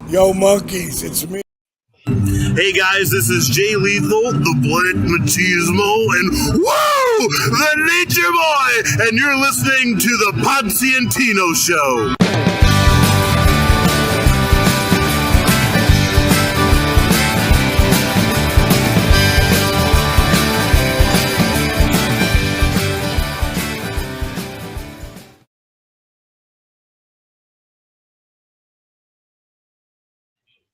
Yo, monkeys, it's me. Hey guys, this is Jay Lethal, the Black Machismo, and whoa, the Nature Boy, and you're listening to the Potsy and Tino Show.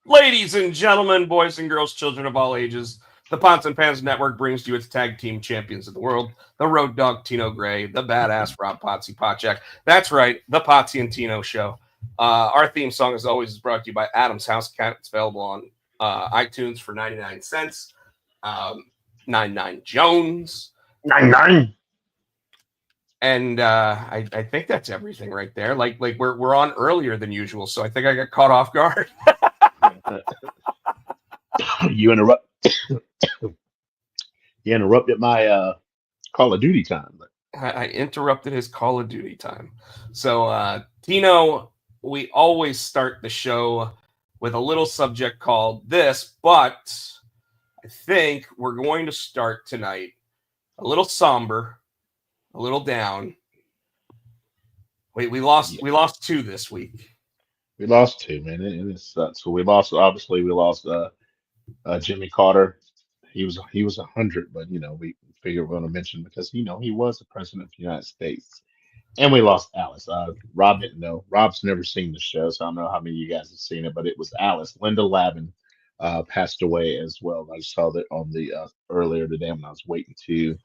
Ladies and gentlemen, boys and girls, children of all ages, the Pots and Pans Network brings to you its tag team champions of the world, the Road Dogg Tino Gray, the badass Rob Potsy Potchak. That's right, the Potsy and Tino Show. Our theme song, as always, is brought to you by Adam's House Cat. It's available on iTunes for 99 cents. 99 Jones. 99. And I think that's everything right there. Like we're on earlier than usual, so I think I got caught off guard. You interrupted my Call of Duty time. I interrupted his Call of Duty time. So, Tino, we always start the show with a little subject called this, but I think we're going to start tonight a little somber, a little down. We lost two this week. We lost two, man. It sucks. So we lost Jimmy Carter. He was 100, but we figured we're going to mention because he was the president of the United States. And we lost Alice. Rob didn't know. Rob's never seen the show, so I don't know how many of you guys have seen it, but it was Alice. Linda Lavin passed away as well. I saw that on the earlier today when I was waiting to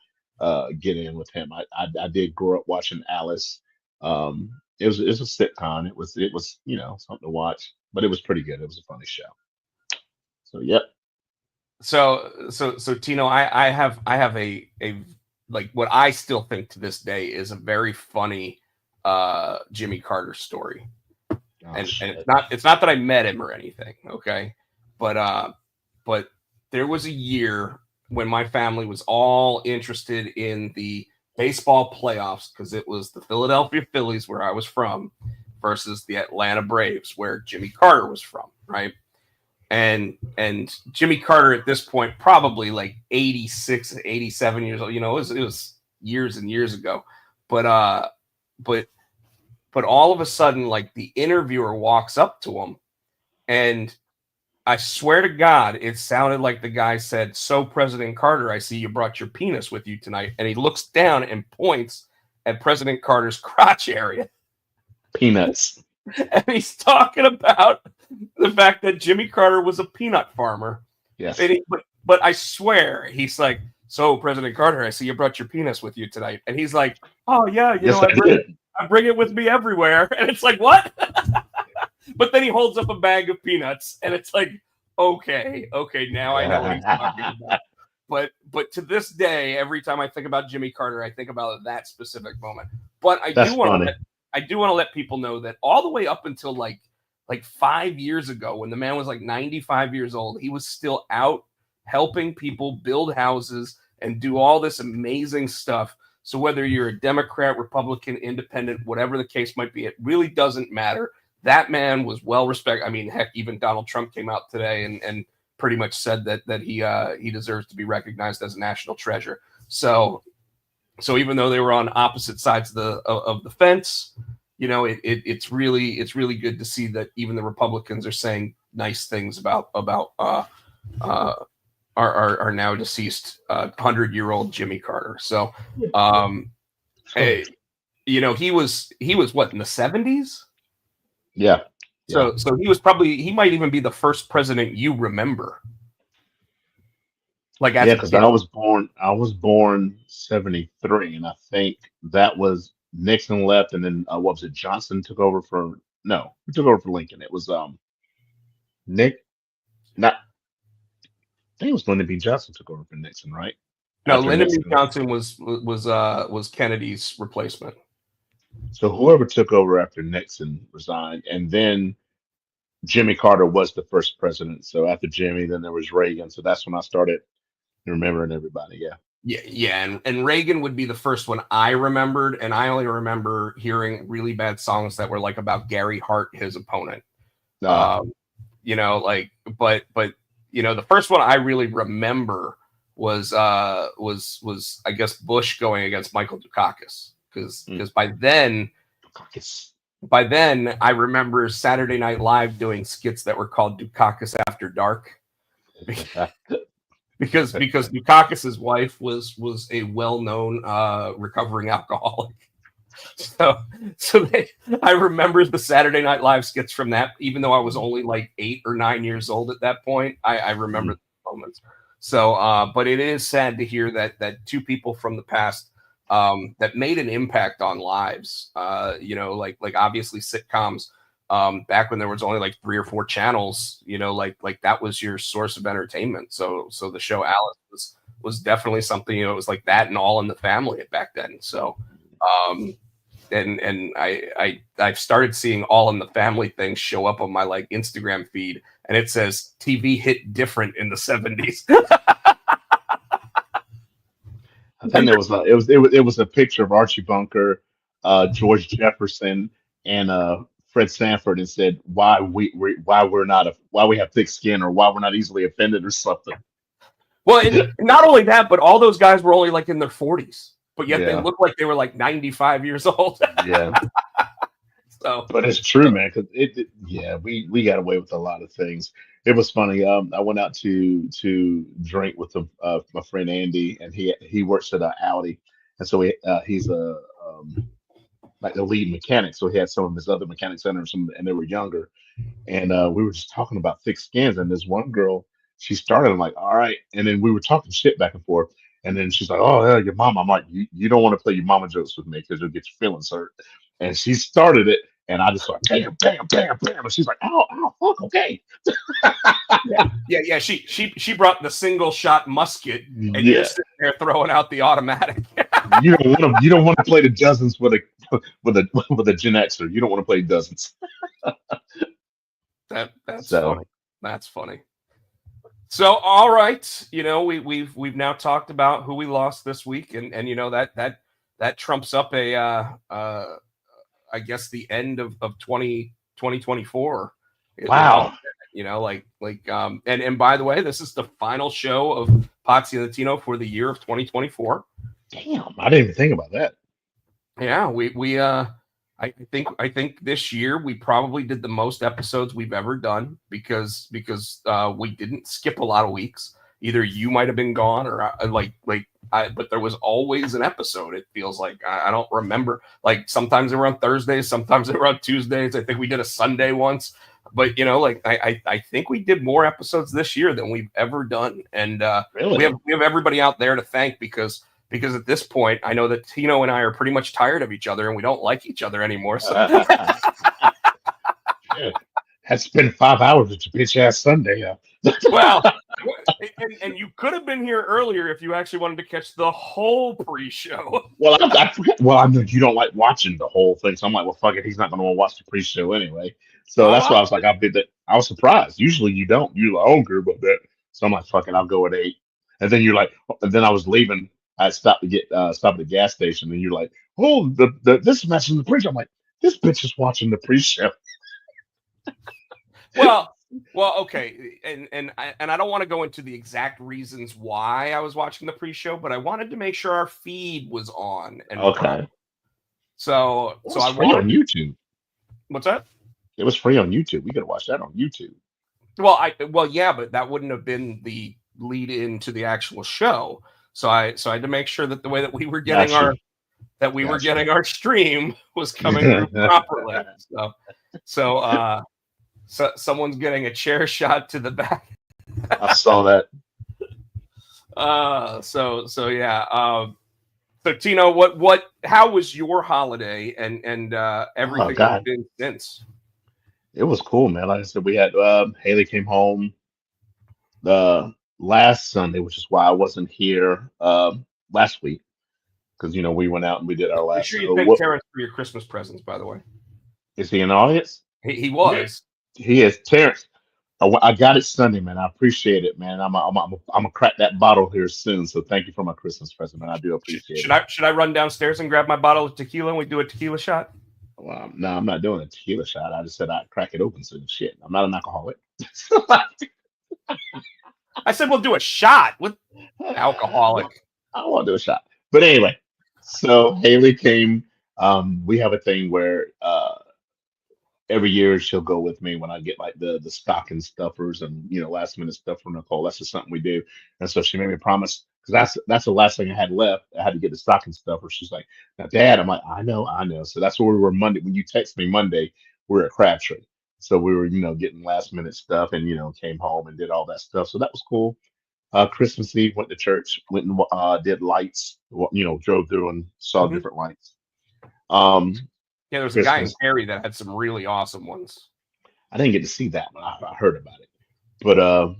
get in with him. I did grow up watching Alice. It was a sitcom. It was something to watch, but it was pretty good. It was a funny show. So yep. So Tino, I have a like what I still think to this day is a very funny Jimmy Carter story. And it's not that I met him or anything, okay? But there was a year when my family was all interested in the baseball playoffs because it was the Philadelphia Phillies, where I was from, versus the Atlanta Braves, where Jimmy Carter was from, right? And Jimmy Carter at this point, probably like 86, 87 years old, it was years and years ago. But all of a sudden, like, the interviewer walks up to him, and I swear to God, it sounded like the guy said, "So, President Carter, I see you brought your penis with you tonight." And he looks down and points at President Carter's crotch area. Peanuts. And he's talking about the fact that Jimmy Carter was a peanut farmer. Yes. But I swear, he's like, "So, President Carter, I see you brought your penis with you tonight." And he's like, "Oh, yeah, I bring it with me everywhere." And it's like, what? But then he holds up a bag of peanuts, and it's like, okay, now I know what he's talking about. But to this day, every time I think about Jimmy Carter, I think about that specific moment. But I do want to let people know that all the way up until like 5 years ago, when the man was like 95 years old, he was still out helping people build houses and do all this amazing stuff. So whether you're a Democrat, Republican, Independent, whatever the case might be, it really doesn't matter. That man was well respected. I mean, heck, even Donald Trump came out today and pretty much said that he deserves to be recognized as a national treasure. So even though they were on opposite sides of the fence, it's really good to see that even the Republicans are saying nice things about our now deceased 100-year-old Jimmy Carter. So, hey, he was what, in the 70s? Yeah. So he might even be the first president you remember. Like, because I was born 73, and I think that was Nixon left, and then what was it? Johnson took over who took over for Lincoln? It was I think it was Lyndon B. Johnson took over for Nixon, right? No, Lyndon B. Johnson was Kennedy's replacement. So whoever took over after Nixon resigned, and then Jimmy Carter was the first president. So after Jimmy, then there was Reagan. So that's when I started remembering everybody. Yeah. And Reagan would be the first one I remembered, and I only remember hearing really bad songs that were like about Gary Hart, his opponent. you know, like, but you know, the first one I really remember was I guess Bush going against Michael Dukakis, because by then I remember Saturday Night Live doing skits that were called Dukakis After Dark, because Dukakis's wife was a well-known recovering alcoholic. I remember the Saturday Night Live skits from that, even though I was only like 8 or 9 years old at that point. I remember the moments. So, but it is sad to hear that two people from the past that made an impact on lives. You know, like obviously sitcoms. Back when there was only like 3 or 4 channels, you know, like that was your source of entertainment. So the show Alice was definitely something. You know, it was like that and All in the Family back then. So. And I've started seeing All in the Family things show up on my like Instagram feed, and it says TV hit different in the 70s. I think it was a picture of Archie Bunker, George Jefferson, and Fred Sanford, and said why we have thick skin, or why we're not easily offended or something. Well, and not only that, but all those guys were only like in their 40s. But yet they look like they were like 95 years old. Yeah. So, but it's true, man. Because we got away with a lot of things. It was funny. I went out to drink with my friend Andy, and he works at Audi, and so he's like the lead mechanic. So he had some of his other mechanics under him, and they were younger. And we were just talking about thick skins, and this one girl, she started. I'm like, all right, and then we were talking shit back and forth. And then she's like, "Oh yeah, your mom." I'm like, "You don't want to play your mama jokes with me because you'll get your feelings hurt." And she started it, and I just like, "Bam, bam, bam, bam," and she's like, "Ow, ow, fuck, okay." yeah. She brought the single shot musket, and you're sitting there throwing out the automatic. You don't want to play the dozens with a Gen Xer. You don't want to play dozens. That's funny. That's funny. So, all right, you know, we've now talked about who we lost this week, and you know that trumps up I guess the end of 2024. Wow. You know, and by the way, this is the final show of Potsy and Tino for the year of 2024. Damn, I didn't even think about that. Yeah, I think this year we probably did the most episodes we've ever done because we didn't skip a lot of weeks. Either you might have been gone or but there was always an episode. It feels like I don't remember. Like sometimes they were on Thursdays, sometimes they were on Tuesdays. I think we did a Sunday once. But you know, like I think we did more episodes this year than we've ever done, and really? we have everybody out there to thank because at this point, I know that Tino and I are pretty much tired of each other and we don't like each other anymore. So. Had spent 5 hours with your bitch ass Sunday. Well, and you could have been here earlier if you actually wanted to catch the whole pre-show. Well, I forget. Well, I know you don't like watching the whole thing, so I'm like, well, fuck it. He's not going to want to watch the pre-show anyway. So that's why I was like, I did that. I was surprised. Usually you don't. You're like, I don't care about that. So I'm like, fuck it. I'll go at 8. And then you're like, and then I was leaving. I stopped at the gas station, and you're like, "Oh, this match in the pre-show." I'm like, "This bitch is watching the pre-show." Well, okay, and I don't want to go into the exact reasons why I was watching the pre-show, but I wanted to make sure our feed was on. And okay. So I free on YouTube. What's that? It was free on YouTube. We could watch that on YouTube. Well, yeah, but that wouldn't have been the lead into the actual show. So I had to make sure that the way that we were getting our stream was coming through properly. So someone's getting a chair shot to the back. I saw that. So yeah. So Tino, how was your holiday and everything that's been since? It was cool, man. Like I said, we had Haley came home last Sunday, which is why I wasn't here last week, because you know we went out and we did our last. Make sure you thank Terrence for your Christmas presents, by the way. Is he in the audience? He was. He is. Terrence, I got it Sunday, man. I appreciate it, man. I'm gonna crack that bottle here soon. So thank you for my Christmas present, man. I do appreciate it. Should I run downstairs and grab my bottle of tequila and we do a tequila shot? Well, no, I'm not doing a tequila shot. I just said I'd crack it open. So shit, I'm not an alcoholic. I said we'll do a shot with alcoholic. Well, I won't do a shot. But anyway, so Haley came. We have a thing where every year she'll go with me when I get like the stocking stuffers and last minute stuff from Nicole. That's just something we do. And so she made me promise because that's the last thing I had left. I had to get the stocking stuffer. She's like, "Now, Dad," I'm like, I know." So that's where we were Monday. When you text me Monday, we are at Crabtree. So we were getting last minute stuff and came home and did all that stuff. So that was cool. Christmas Eve went to church, went and did lights. Drove through and saw Mhm. different lights. Um, Yeah, there was a guy in Christmas. Cary that had some really awesome ones. I didn't get to see that one. I heard about it. But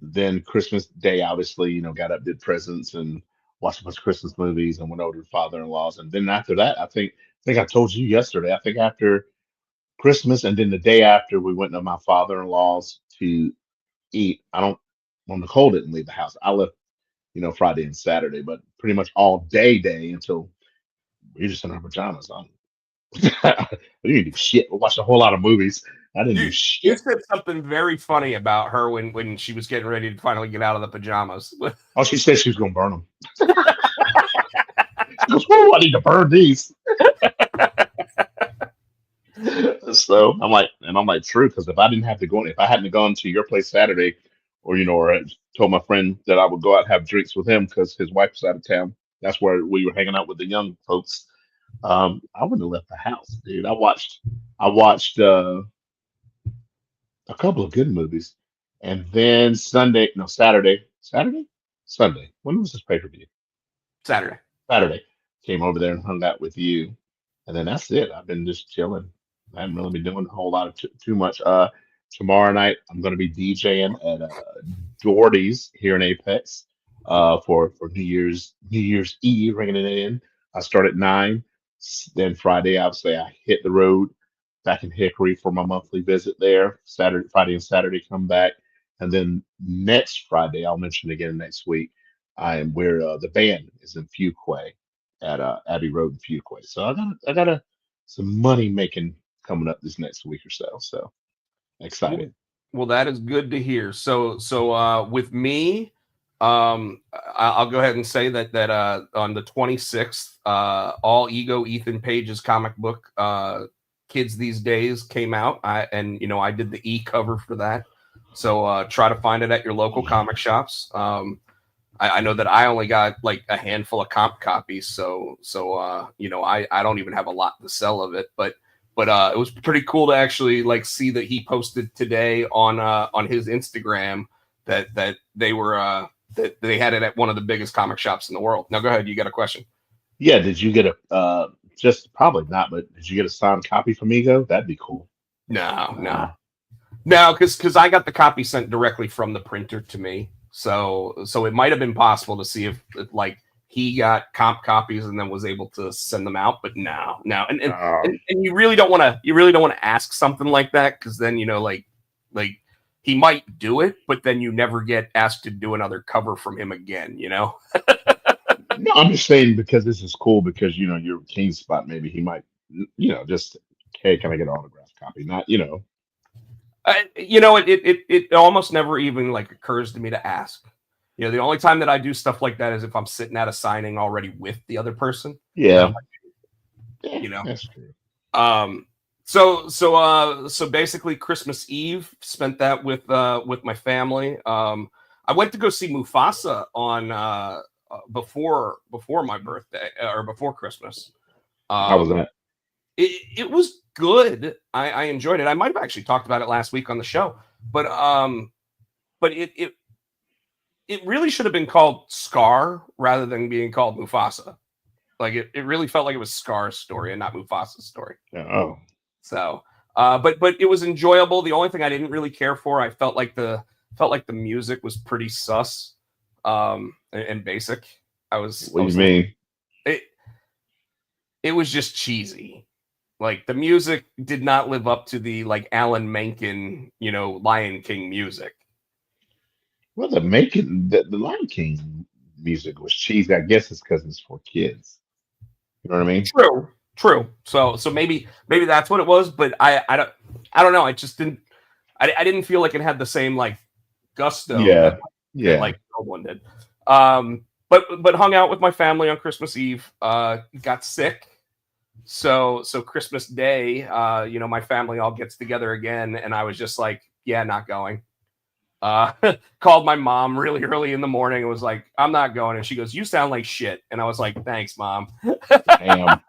then Christmas Day, obviously, got up, did presents, and watched a bunch of Christmas movies, and went over to father-in-law's. And then after that, I think I told you yesterday. I think after Christmas, and then the day after, we went to my father-in-law's to eat. I don't. Well, Nicole didn't leave the house. I left, Friday and Saturday, but pretty much all day until we were just in our pajamas. We didn't do shit. We watched a whole lot of movies. I didn't do You shit. said something very funny about her when she was getting ready to finally get out of the pajamas. Oh, she said she was gonna burn them. She goes, "Whoa, I need to burn these." So I'm like, true, because if I hadn't gone to your place Saturday, or I told my friend that I would go out and have drinks with him because his wife was out of town. That's where we were hanging out with the young folks. I wouldn't have left the house, dude. I watched a couple of good movies, and then Sunday, no, Sunday. When was this pay per view? Saturday. Saturday. Came over there and hung out with you, and then that's it. I've been just chilling. I haven't really been doing a whole lot of too much. Tomorrow night I'm going to be DJing at Doherty's here in Apex for New Year's Eve, ringing it in. I start at 9. Then Friday, obviously, I hit the road back in Hickory for my monthly visit there. Friday and Saturday come back, and then next Friday, I'll mention again next week. I am where the band is in Fuquay at Abbey Road in Fuquay. So I got some money making coming up this next week or so. So Well, excited. well, that is good to hear. So with me, I'll go ahead and say that on the 26th, All Ego Ethan Page's comic book, Kids These Days, came out. I did the e-cover for that. So try to find it at your local comic shops. I know that I only got like a handful of comp copies, so I don't even have a lot to sell of it, but it was pretty cool to actually like see that he posted today on his Instagram that they were that they had it at one of the biggest comic shops in the world. Now go ahead, you got a question? Yeah, did you get a just probably not, but did you get a signed copy from Ego? That'd be cool. No, because I got the copy sent directly from the printer to me. So it might have been possible to see if like he got comp copies and then was able to send them out, but no. And you really don't want to ask something like that, because then like he might do it, but then you never get asked to do another cover from him again. No, I'm just saying because this is cool because you're a King spot. Maybe he might, just, hey, can I get an autographed copy? Not. It almost never even like occurs to me to ask. The only time that I do stuff like that is if I'm sitting at a signing already with the other person. Yeah. That's true. So basically Christmas Eve spent that with my family. I went to go see Mufasa on before my birthday or before Christmas. How was that? It was good. I enjoyed it. I might have actually talked about it last week on the show, but it really should have been called Scar rather than being called Mufasa. Like it really felt like it was Scar's story and not Mufasa's story. Oh. So, but it was enjoyable. The only thing I didn't really care for, I felt like the music was pretty sus, and basic. What do you mean? It was just cheesy. Like the music did not live up to the like Alan Menken, Lion King music. Well, the Lion King music was cheesy. I guess it's because it's for kids. You know what I mean? True. So maybe that's what it was, but I don't know. I just didn't. I didn't feel like it had the same like gusto Yeah, that yeah. like the old one did. But hung out with my family on Christmas Eve. Got sick. So Christmas Day, my family all gets together again, and I was just like, yeah, not going. Called my mom really early in the morning and was like, I'm not going. And she goes, you sound like shit. And I was like, thanks, Mom. Damn,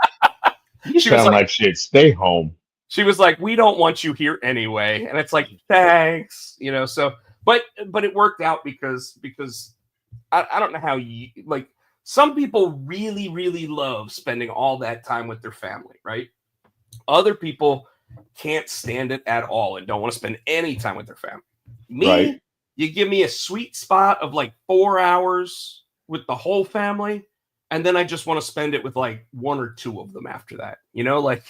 you She was sound like, like shit. Stay home. she was like, we don't want you here anyway. And it's like, thanks, so but it worked out because I don't know how you like some people really, really love spending all that time with their family, right? Other people can't stand it at all and don't want to spend any time with their family. Me, Right. you give me a sweet spot of like 4 hours with the whole family, and then I just want to spend it with like one or two of them after that. Like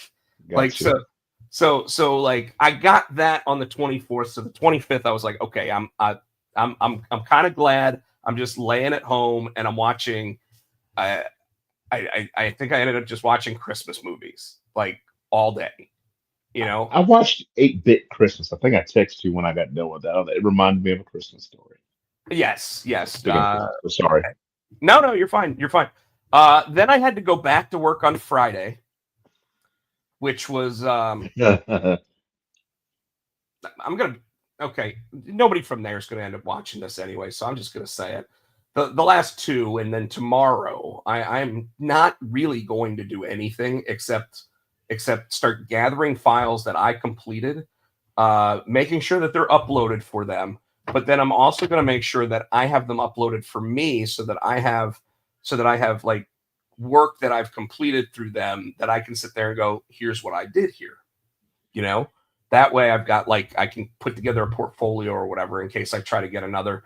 Gotcha. so like I got that on the 24th. So the 25th, I was like, okay, I'm kind of glad I'm just laying at home and I'm watching. I think I ended up just watching Christmas movies like all day. I watched 8-Bit Christmas. I think I texted you when I got done with that. It reminded me of a Christmas story. Yes. Speaking of Christmas, so sorry. No, you're fine. You're fine. Then I had to go back to work on Friday, which was okay. Nobody from there is gonna end up watching this anyway, so I'm just gonna say it. The last two, and then tomorrow, I'm not really going to do anything except start gathering files that I completed, making sure that they're uploaded for them. But then I'm also going to make sure that I have them uploaded for me, so that I have like work that I've completed through them that I can sit there and go, here's what I did here. That way I've got like, I can put together a portfolio or whatever in case I try to get another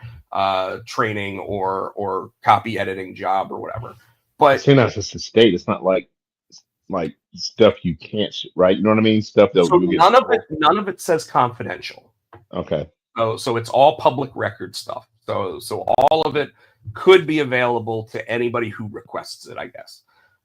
training or copy editing job or whatever. But See, that's just a state. It's not like stuff you can't, right? You know what I mean? Stuff that so you get. none of it says confidential. Okay. So it's all public record stuff. So all of it could be available to anybody who requests it, I guess.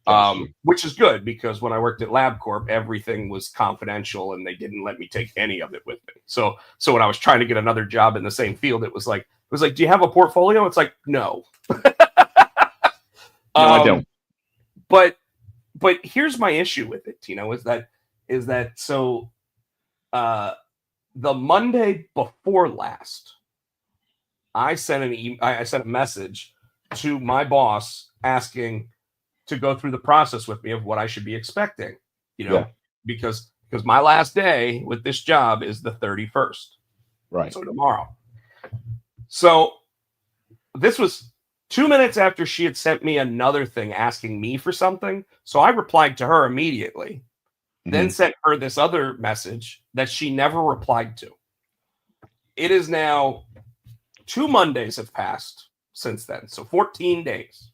Gotcha. Which is good because when I worked at LabCorp, everything was confidential and they didn't let me take any of it with me. So when I was trying to get another job in the same field, it was like, do you have a portfolio? It's like, no. No, I don't. But here's my issue with it, Tino, is that so the Monday before last, I sent a message to my boss asking to go through the process with me of what I should be expecting, Yeah. because my last day with this job is the 31st. Right. So tomorrow. So this was 2 minutes after she had sent me another thing asking me for something. So I replied to her immediately, then sent her this other message that she never replied to. It is now 2 Mondays have passed since then. So 14 days.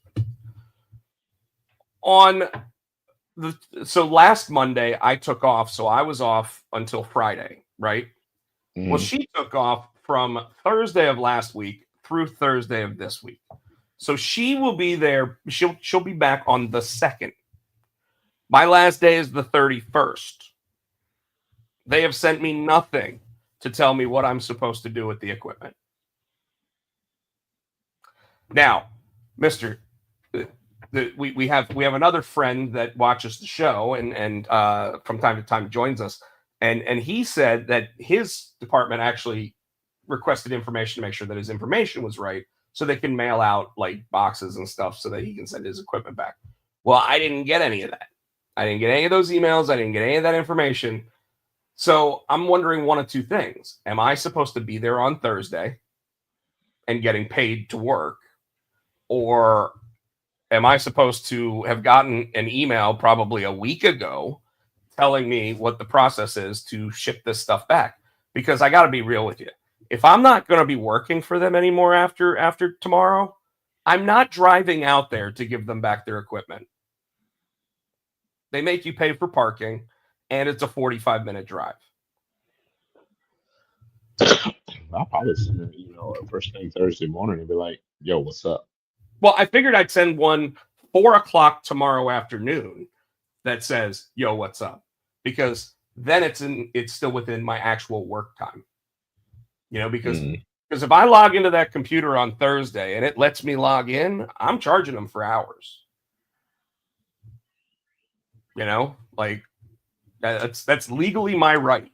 So last Monday I took off. So I was off until Friday, right? Well, she took off from Thursday of last week through Thursday of this week. So she will be there. She'll be back on the 2nd. My last day is the 31st. They have sent me nothing to tell me what I'm supposed to do with the equipment. Now, Mr. We have another friend that watches the show and from time to time joins us, and he said that his department actually requested information to make sure that his information was right, so they can mail out like boxes and stuff so that he can send his equipment back. Well, I didn't get any of that. I didn't get any of those emails. I didn't get any of that information. So I'm wondering one of two things. Am I supposed to be there on Thursday and getting paid to work? Or am I supposed to have gotten an email probably a week ago telling me what the process is to ship this stuff back? Because I got to be real with you. If I'm not going to be working for them anymore after tomorrow, I'm not driving out there to give them back their equipment. They make you pay for parking, and it's a 45-minute drive. I'll probably send an email first thing Thursday morning and be like, yo, what's up? Well, I figured I'd send one 4 o'clock tomorrow afternoon that says, "Yo, what's up?" Because then it's still within my actual work time. Because if I log into that computer on Thursday and it lets me log in, I'm charging them for hours. Like that's legally my right.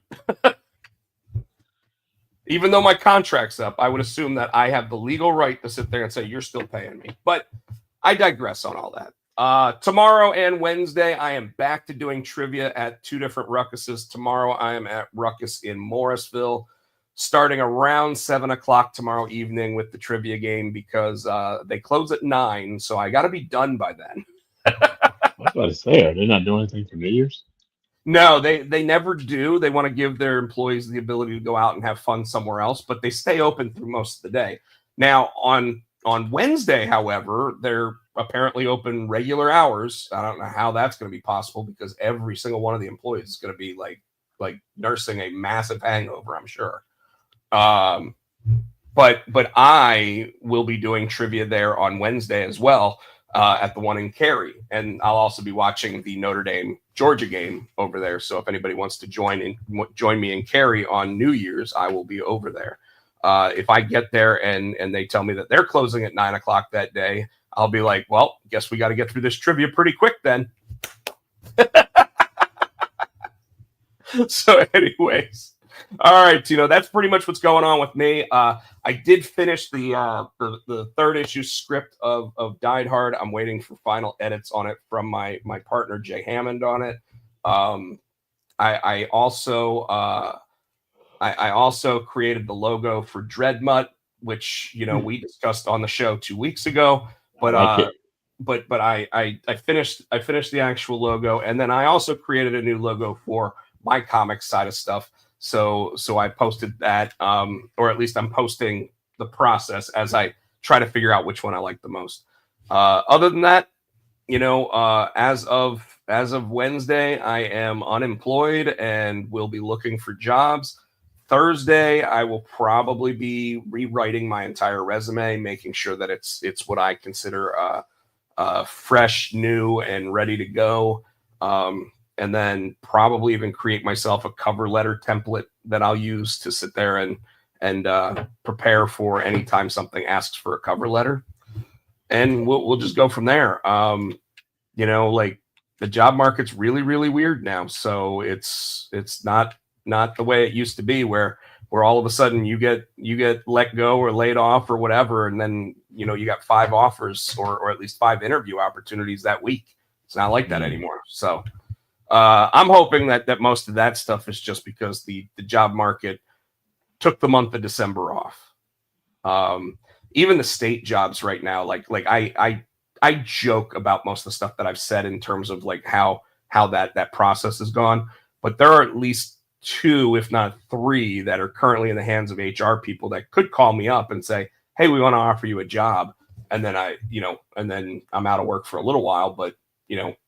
Even though my contract's up, I would assume that I have the legal right to sit there and say, you're still paying me. But I digress on all that. Tomorrow and Wednesday, I am back to doing trivia at 2 different Ruckuses. Tomorrow, I am at Ruckus in Morrisville, starting around 7 o'clock tomorrow evening with the trivia game because they close at 9, so I got to be done by then. I was about to say, are they not doing anything for New Year's? No, they never do. They want to give their employees the ability to go out and have fun somewhere else, but they stay open through most of the day. Now, on Wednesday, however, they're apparently open regular hours. I don't know how that's going to be possible because every single one of the employees is going to be like nursing a massive hangover, I'm sure. But I will be doing trivia there on Wednesday as well. At the one in Cary, and I'll also be watching the Notre Dame Georgia game over there. So if anybody wants to join me in Cary on New Year's, I will be over there. If I get there and they tell me that they're closing at 9 o'clock that day, I'll be like, well, guess we got to get through this trivia pretty quick then. So anyways, all right, Tino, that's pretty much what's going on with me. I did finish the 3rd issue script of Died Hard. I'm waiting for final edits on it from my partner Jay Hammond on it. I also created the logo for Dreadmutt, which we discussed on the show 2 weeks ago. But I finished the actual logo, and then I also created a new logo for my comics side of stuff. So I posted that, or at least I'm posting the process as I try to figure out which one I like the most. Other than that, as of Wednesday, I am unemployed and will be looking for jobs. Thursday, I will probably be rewriting my entire resume, making sure that it's what I consider fresh, new, and ready to go. And then probably even create myself a cover letter template that I'll use to sit there and prepare for anytime something asks for a cover letter. And we'll just go from there. Like the job market's really, really weird now. So it's not the way it used to be where all of a sudden you get let go or laid off or whatever. And then, you got 5 offers or at least 5 interview opportunities that week. It's not like that anymore. So I'm hoping that most of that stuff is just because the job market took the month of December off. Even the state jobs right now, like I joke about most of the stuff that I've said in terms of like how that process has gone, but there are at least 2, if not 3, that are currently in the hands of HR people that could call me up and say, "Hey, we want to offer you a job," and then and then I'm out of work for a little while, but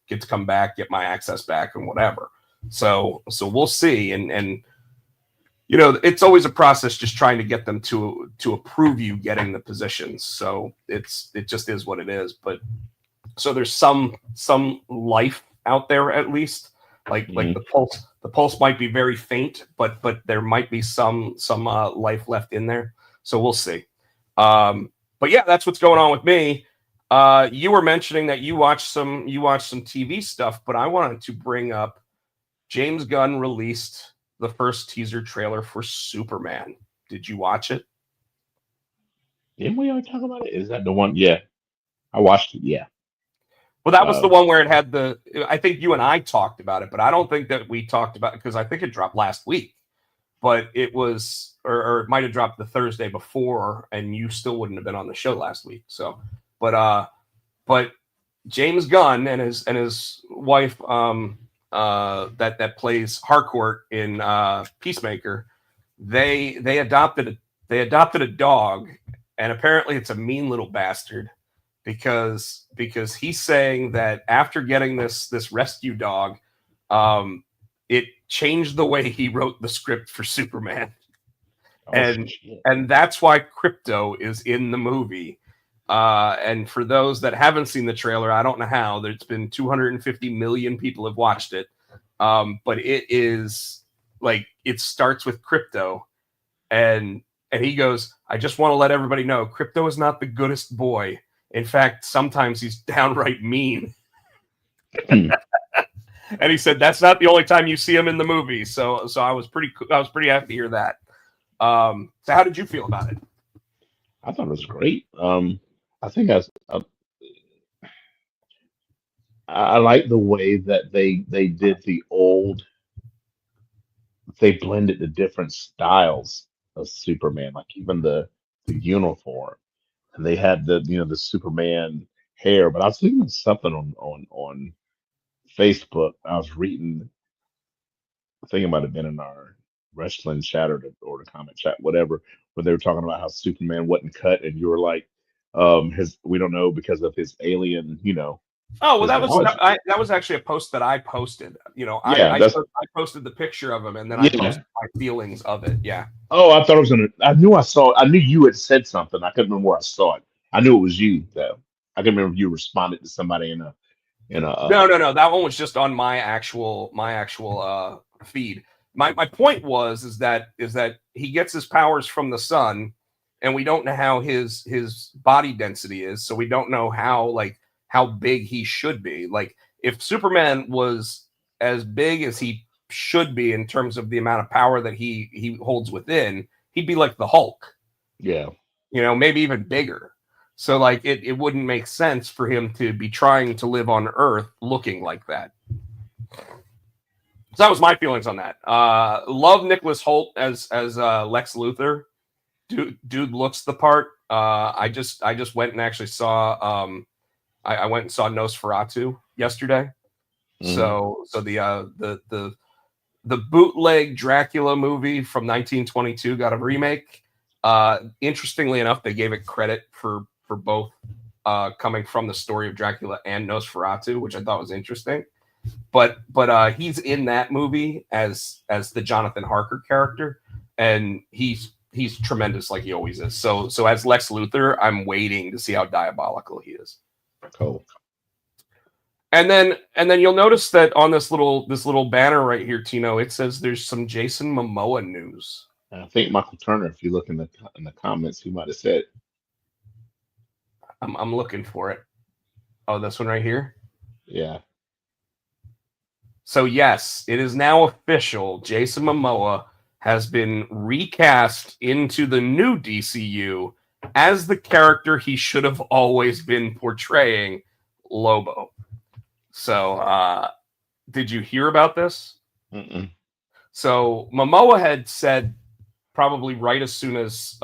get to come back, get my access back, and whatever. So we'll see, and it's always a process just trying to get them to approve you getting the positions. So it just is what it is. But so there's some life out there at least. Like the pulse might be very faint, but there might be some life left in there. So we'll see. But yeah, that's what's going on with me. You were mentioning that you watched some TV stuff, but I wanted to bring up James Gunn released the first teaser trailer for Superman. Did you watch it? Didn't we already talk about it? Is that the one? Yeah, I watched it. Yeah. Well, that was the one where it had I think you and I talked about it, but I don't think that we talked about it because I think it dropped last week. But it was, or it might have dropped the Thursday before, and you still wouldn't have been on the show last week. So, but James Gunn and his wife, that plays Harcourt in Peacemaker, they adopted a dog, and apparently it's a mean little bastard because he's saying that after getting this rescue dog, it changed the way he wrote the script for Superman. And that's why Crypto is in the movie. And for those that haven't seen the trailer, I don't know how. There's been 250 million people have watched it. But it is like, it starts with Crypto, and he goes, I just want to let everybody know Crypto is not the goodest boy. In fact, sometimes he's downright mean. And he said that's not the only time you see him in the movie. So I was pretty happy to hear that. So how did you feel about it? I thought it was great. I think I like the way that they did the old. They blended the different styles of Superman, like even the uniform, and they had the Superman hair. But I was thinking of something on Facebook. I was reading. I think it might have been in our wrestling chat or the comment chat, whatever, where they were talking about how Superman wasn't cut, and you were like, his we don't know because of his alien, Oh, well, his knowledge. that was actually a post that I posted. Yeah, I posted the picture of him, and then I yeah. posted my feelings of it. Yeah. Oh, I thought it was gonna. I knew you had said something. I couldn't remember where I saw it. I knew it was you though. I can remember you responded to somebody in a. No. That one was just on my actual feed. My point is that he gets his powers from the sun, and we don't know how his body density is, so we don't know how big he should be. Like, if Superman was as big as he should be in terms of the amount of power that he holds within, he'd be like the Hulk. Yeah. Maybe even bigger. So like it wouldn't make sense for him to be trying to live on Earth looking like that. So that was my feelings on that. Love Nicholas Hoult as Lex Luthor. Dude looks the part. I just went and actually saw I went and saw Nosferatu yesterday. Mhm. So the bootleg Dracula movie from 1922 got a remake. Interestingly enough, they gave it credit for both coming from the story of Dracula and Nosferatu, which I thought was interesting. But he's in that movie as the Jonathan Harker character, and he's tremendous like he always is. So as Lex Luthor, I'm waiting to see how diabolical he is. Cool. And then you'll notice that on this little banner right here, Tino, it says there's some Jason Momoa news. And I think Michael Turner, if you look in the comments, he might have said. I'm looking for it. Oh, this one right here. Yeah. So yes, it is now official. Jason Momoa has been recast into the new DCU as the character he should have always been portraying, Lobo. So, did you hear about this? Mm-mm. So Momoa had said, probably right as soon as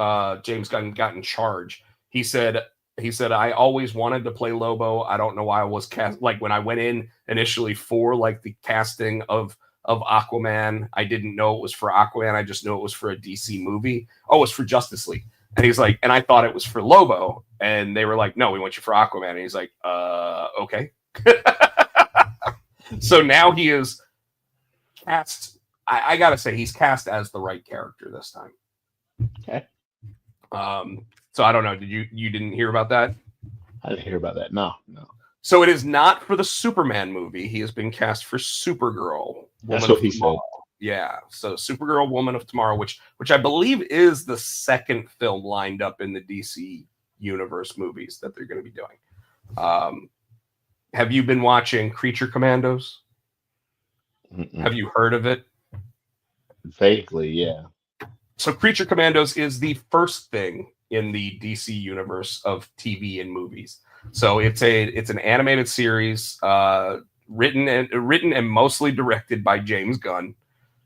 James Gunn got in charge, he said, I always wanted to play Lobo. I don't know why I was cast. Like, when I went in initially for like the casting of Aquaman, I didn't know it was for Aquaman. I just knew it was for a DC movie. Oh, it was for Justice League. And he's like, and I thought it was for Lobo. And they were like, no, we want you for Aquaman. And he's like, okay. So now he is cast. I gotta say, he's cast as the right character this time. Okay. So I don't know. Did you didn't hear about that? I didn't hear about that. No. So it is not for the Superman movie. He has been cast for Supergirl. That's what he said. Yeah. So Supergirl, Woman of Tomorrow, which I believe is the second film lined up in the DC universe movies that they're going to be doing. Have you been watching Creature Commandos? Mm-mm. Have you heard of it? Vaguely, yeah. So Creature Commandos is the first thing in the DC universe of TV and movies. So it's an animated series, written and mostly directed by James Gunn.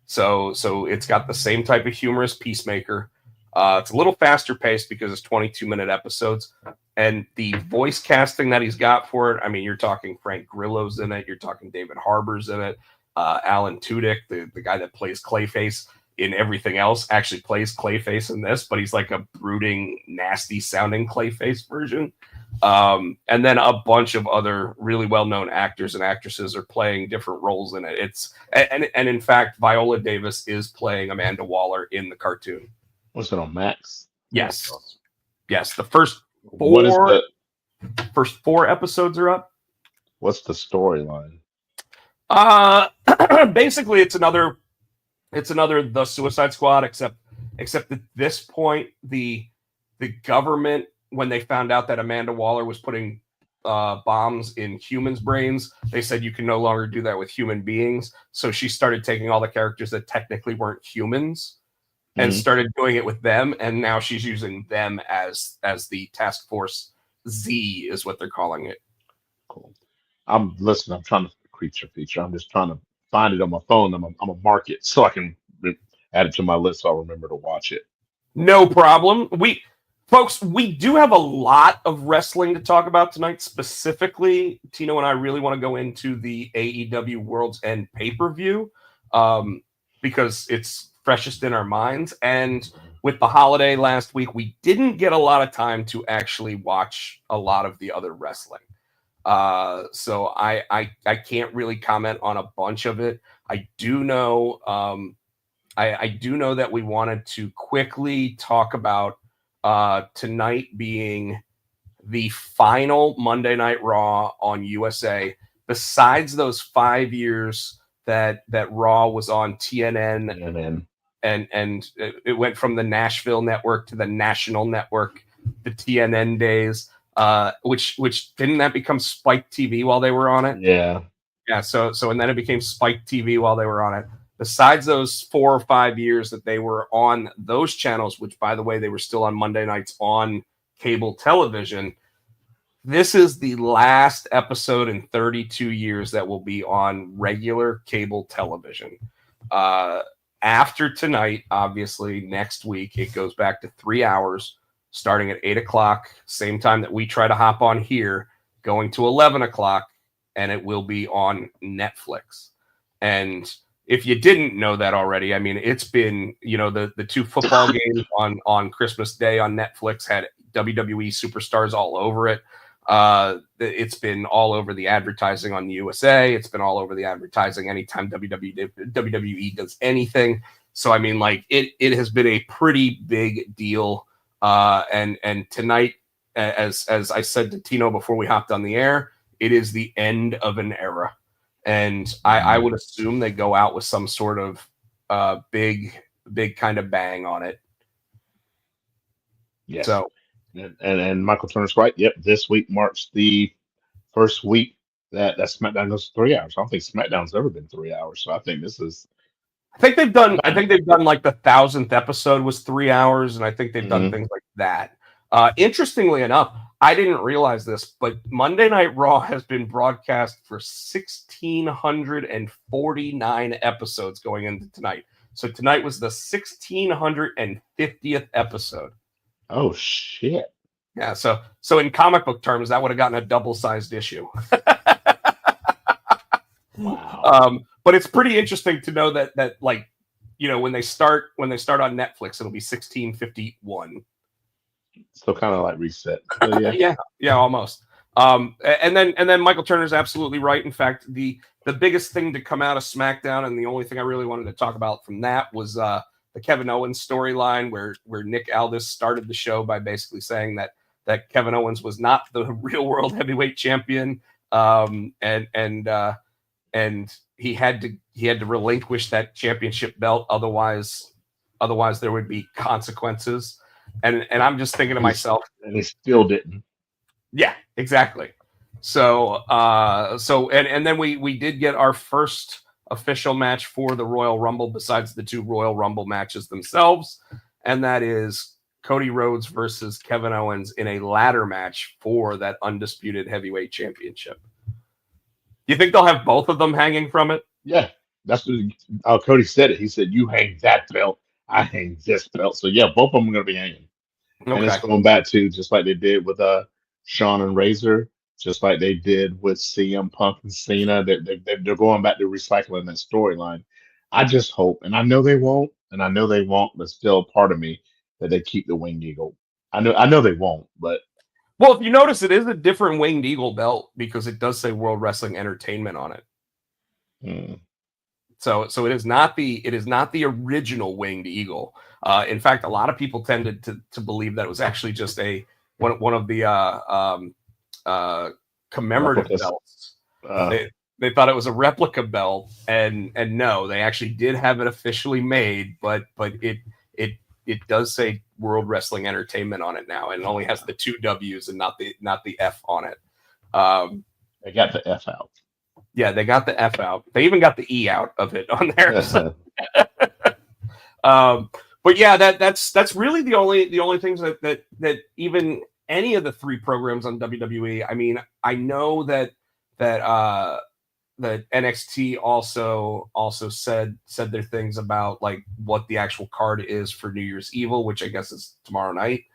So it's got the same type of humor as Peacemaker. It's a little faster paced because it's 22-minute episodes, and the voice casting that he's got for it. I mean, you're talking Frank Grillo's in it. You're talking David Harbour's in it. Alan Tudyk, the guy that plays Clayface in everything else, actually plays Clayface in this, but he's like a brooding, nasty sounding Clayface version. And then a bunch of other really well-known actors and actresses are playing different roles in it. And in fact, Viola Davis is playing Amanda Waller in the cartoon. What's it on Max? Yes. The first What is the First 4 episodes are up. what's the storyline? Basically, it's another The Suicide Squad, except at this point, the government, when they found out that Amanda Waller was putting bombs in humans' brains, they said you can no longer do that with human beings. So she started taking all the characters that technically weren't humans and Mhm. started doing it with them, and now she's using them as the Task Force Z is what they're calling it. Cool. I'm listening. I'm trying to creature feature. I'm just trying to find it on my phone. I'm a mark it so I can add it to my list so I'll remember to watch it. No problem. We do have a lot of wrestling to talk about tonight. Specifically, Tino and I really want to go into the AEW World's End pay-per-view because it's freshest in our minds. And with the holiday last week, we didn't get a lot of time to actually watch a lot of the other wrestling. So I can't really comment on a bunch of it. I do know I do know that we wanted to quickly talk about tonight being the final Monday Night Raw on USA. Besides those 5 years that Raw was on TNN, And then and it went from the Nashville network to the national network, the TNN days, which didn't that become Spike TV while they were on it? yeah, Yeah, so and then it became Spike TV while they were on it. Besides those 4 or 5 years that they were on those channels, which by the way, they were still on Monday nights on cable television, this is the last episode in 32 years that will be on regular cable television. After tonight, obviously, next week, it goes back to 3 hours, starting at 8 o'clock, same time that we try to hop on here, going to 11 o'clock, and it will be on Netflix. And if you didn't know that already, I mean, it's been, the 2 football games on Christmas Day on Netflix had WWE superstars all over it. It's been all over the advertising on the USA. It's been all over the advertising anytime WWE does anything. So, I mean, like, it has been a pretty big deal. And tonight, as I said to Tino before we hopped on the air, it is the end of an era. And I would assume they go out with some sort of big kind of bang on it. yes. So, And Michael Turner's right. Yep, this week marks the first week that SmackDown goes 3 hours. I don't think SmackDown's ever been 3 hours, so I think this is. I think they've done like the 1,000th episode was 3 hours, and I think they've done things like that. Interestingly enough, I didn't realize this, but Monday Night Raw has been broadcast for 1,649 episodes going into tonight. So tonight was the 1,650th episode. Oh shit! Yeah, so in comic book terms, that would have gotten a double-sized issue. Wow. But it's pretty interesting to know that like, when they start on Netflix, it'll be 1,651. So kind of like reset. So, yeah. yeah, almost. And then Michael Turner's absolutely right. In fact, the biggest thing to come out of SmackDown, and the only thing I really wanted to talk about from that was the Kevin Owens storyline, where Nick Aldis started the show by basically saying that Kevin Owens was not the real world heavyweight champion, and he had to relinquish that championship belt, otherwise there would be consequences. And I'm just thinking to myself, and he still didn't. Yeah, exactly. So and then we did get our first official match for the Royal Rumble besides the 2 Royal Rumble matches themselves, and that is Cody Rhodes versus Kevin Owens in a ladder match for that undisputed heavyweight championship. You think they'll have both of them hanging from it? Yeah, that's what Cody said it. He said, "You hang that belt, I hang this belt." So yeah, both of them are going to be hanging. Okay. And it's going back to just like they did with Shawn and Razor, just like they did with CM Punk and Cena. They're going back to recycling that storyline. I just hope, and I know they won't, but still part of me that they keep the Winged Eagle. I know they won't, but well, if you notice, it is a different Winged Eagle belt because it does say World Wrestling Entertainment on it. So it is not the original Winged Eagle. In fact, a lot of people tended to believe that it was actually just a one of the commemorative Replicas. belts. They thought it was a replica belt, and no, they actually did have it officially made, but it does say World Wrestling Entertainment on it now, and it only has the 2 W's and not the F on it. They got the F out. Yeah, they got the F out. They even got the E out of it on there. So. But yeah, that's really the only things that even any of the 3 programs on WWE. I mean, I know that NXT also said their things about like what the actual card is for New Year's Evil, which I guess is tomorrow night.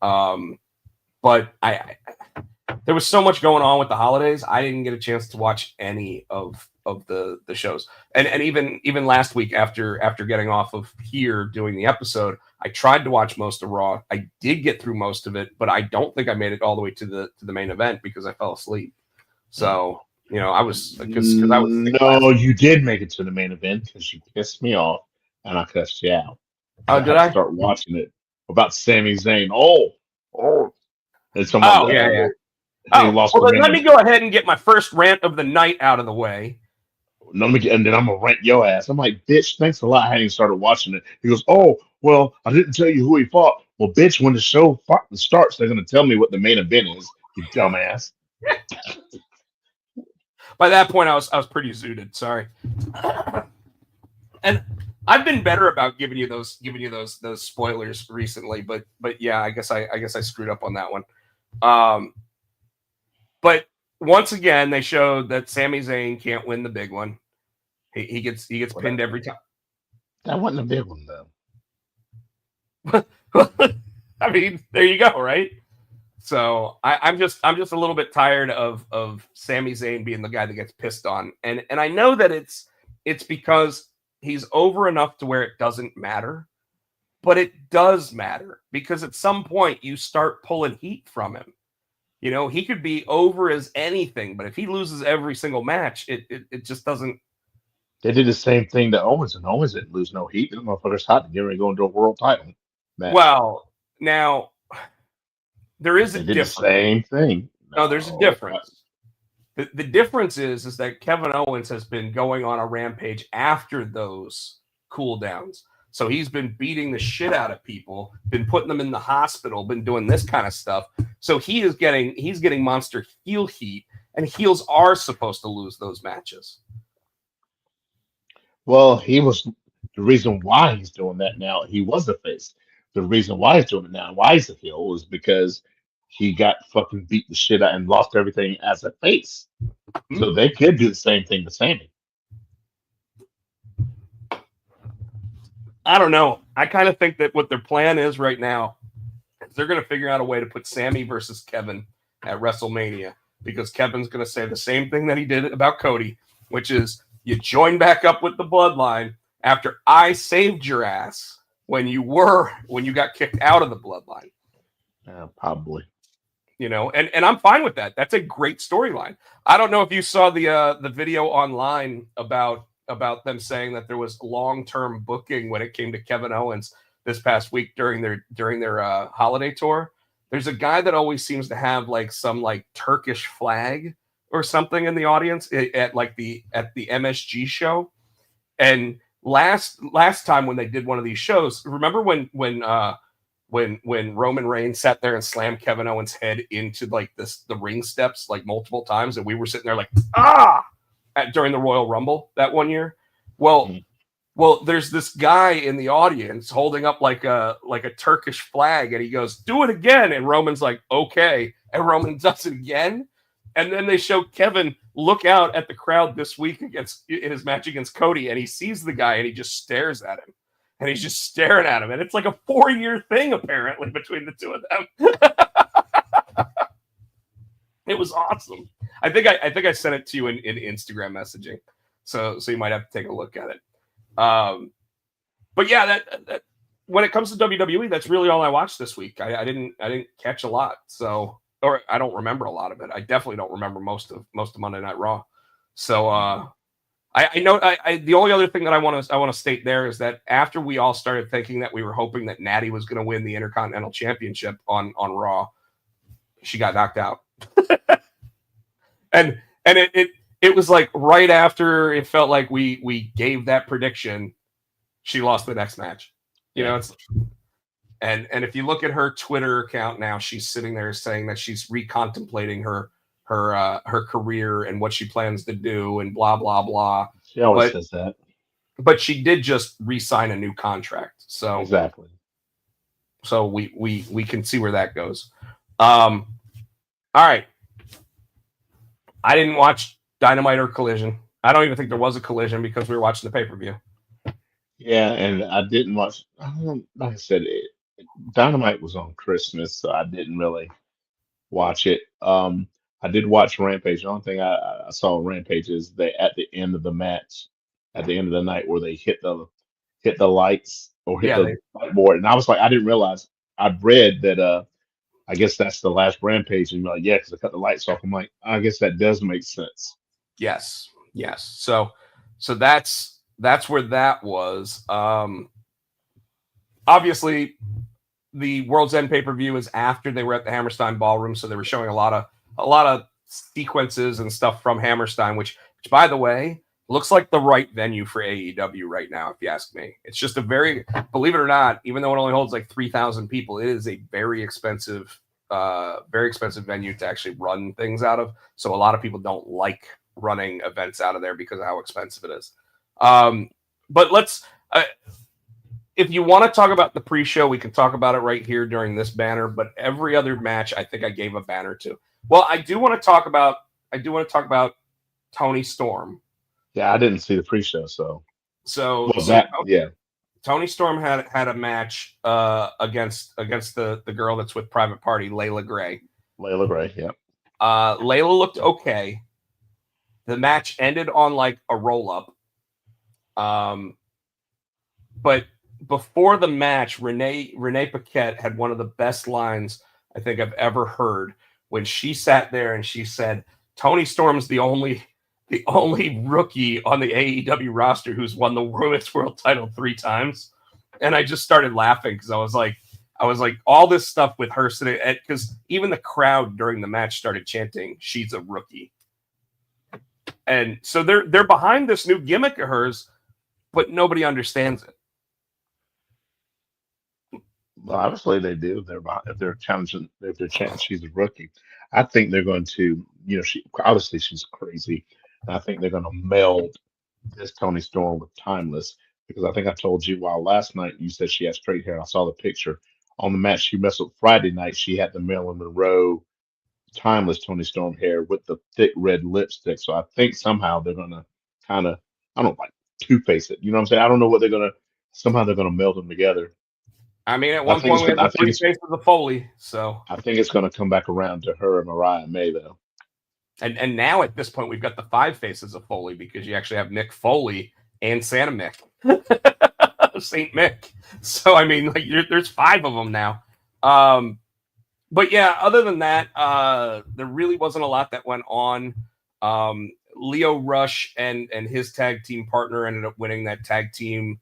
But there was so much going on with the holidays, I didn't get a chance to watch any of the shows. And even last week after getting off of here doing the episode, I tried to watch most of Raw. I did get through most of it, but I don't think I made it all the way to the main event because I fell asleep. So, I was because I was no, you did make it to the main event because you pissed me off and I cussed you out. Oh, did I? Start watching it about Sami Zayn. Oh, and someone. Oh, yeah. He lost well, then let me go ahead and get my first rant of the night out of the way. And then I'm gonna rant your ass. I'm like, bitch, thanks a lot. I hadn't started watching it. He goes, oh, well, I didn't tell you who he fought. Well, bitch, when the show starts, they're gonna tell me what the main event is. You dumbass. By that point, I was pretty zooted. Sorry. And I've been better about giving you those spoilers recently, but yeah, I guess I screwed up on that one. But once again, they showed that Sami Zayn can't win the big one. He gets pinned every time. That wasn't a big one though. I mean, there you go, right? So I'm just a little bit tired of Sami Zayn being the guy that gets pissed on, and I know that it's because he's over enough to where it doesn't matter, but it does matter because at some point you start pulling heat from him. He could be over as anything, but if he loses every single match, it just doesn't. They did the same thing to Owens, and Owens didn't lose no heat. This motherfucker's hot to get ready to go into a world title match. Well, now there is a difference. The same thing. No, there's a difference. The difference is that Kevin Owens has been going on a rampage after those cool downs. So he's been beating the shit out of people, been putting them in the hospital, been doing this kind of stuff. So he's getting monster heel heat, and heels are supposed to lose those matches. Well, he was the reason why he's doing that now. He was a face. The reason why he's doing it now, why he's a heel, is because he got fucking beat the shit out and lost everything as a face. Mm-hmm. So they could do the same thing to Sami. I don't know. I kind of think that what their plan is right now is they're going to figure out a way to put Sami versus Kevin at WrestleMania because Kevin's going to say the same thing that he did about Cody, which is you join back up with the bloodline after I saved your ass when you got kicked out of the bloodline. Probably. And I'm fine with that. That's a great storyline. I don't know if you saw the video online about them saying that there was long-term booking when it came to Kevin Owens this past week during their holiday tour. There's a guy that always seems to have like some like Turkish flag or something in the audience at the MSG show. And last time when they did one of these shows, remember when Roman Reigns sat there and slammed Kevin Owens' head into like the ring steps like multiple times, and we were sitting there like during the Royal Rumble that one year. Well, there's this guy in the audience holding up like a Turkish flag, and he goes, "Do it again," and Roman's like, "Okay," and Roman does it again, and then they show Kevin look out at the crowd this week in his match against Cody, and he sees the guy and he just stares at him. And he's just staring at him. And it's like a 4-year thing, apparently, between the two of them. It was awesome. I think I sent it to you in Instagram messaging. So you might have to take a look at it. But yeah, that when it comes to WWE, that's really all I watched this week. I didn't catch a lot. Or I don't remember a lot of it. I definitely don't remember most of Monday Night Raw. So I know the only other thing that I want to state there is that after we all started thinking that we were hoping that Natty was going to win the Intercontinental Championship on Raw, she got knocked out. and it was like right after it felt like we gave that prediction, she lost the next match. You know, it's and if you look at her Twitter account now, she's sitting there saying that she's recontemplating her career and what she plans to do and blah blah blah. She always says that. But she did just re-sign a new contract. So exactly. So we can see where that goes. All right. I didn't watch Dynamite or Collision. I don't even think there was a Collision because we were watching the pay-per-view. Yeah, and I didn't watch. Like I said, Dynamite was on Christmas, so I didn't really watch it. I did watch Rampage. The only thing I saw on Rampage is they at the end of the match, at the end of the night, where they hit the lights or hit the light board, and I was like, I didn't realize. I read that. I guess that's the last Rampage, and you're like, yeah, because I cut the lights off. I'm like, I guess that does make sense. Yes. So that's where that was. Obviously, the World's End pay-per-view is after they were at the Hammerstein Ballroom, so they were showing a lot of sequences and stuff from Hammerstein, which by the way looks like the right venue for AEW right now, if you ask me. It's just a very, believe it or not, even though it only holds like 3,000 people, it is a very expensive venue to actually run things out of. So a lot of people don't like running events out of there because of how expensive it is. But let's, if you want to talk about the pre-show, we can talk about it right here during this banner. But every other match, I think I gave a banner to. Well, I do want to talk about Toni Storm. Yeah, I didn't see the pre-show, so Toni Storm had a match against the girl that's with Private Party, Layla Gray. Yeah. Layla looked okay. The match ended on like a roll-up. But before the match, Renee Paquette had one of the best lines I think I've ever heard when she sat there and she said, Toni Storm's the only rookie on the AEW roster who's won the Women's World title 3 times. And I just started laughing because I was like, all this stuff with her sitting, because even the crowd during the match started chanting, she's a rookie. And so they're behind this new gimmick of hers, but nobody understands it. Well, obviously they do. If they're chanting she's a rookie. I think they're going to, she's crazy. And I think they're going to meld this Toni Storm with Timeless, because I think I told you last night you said she had straight hair. I saw the picture on the match she wrestled Friday night. She had the Marilyn Monroe Timeless Toni Storm hair with the thick red lipstick. So I think somehow they're going to kind of, I don't like two-face it. You know what I'm saying? I don't know what somehow they're going to meld them together. I mean, at one point we had the 3 faces of Foley, so I think it's going to come back around to her and Mariah May, though. And now at this point we've got the 5 faces of Foley, because you actually have Mick Foley and Santa Mick, Saint Mick. So I mean, like there's 5 of them now. But yeah, other than that, there really wasn't a lot that went on. Leo Rush and his tag team partner ended up winning that tag team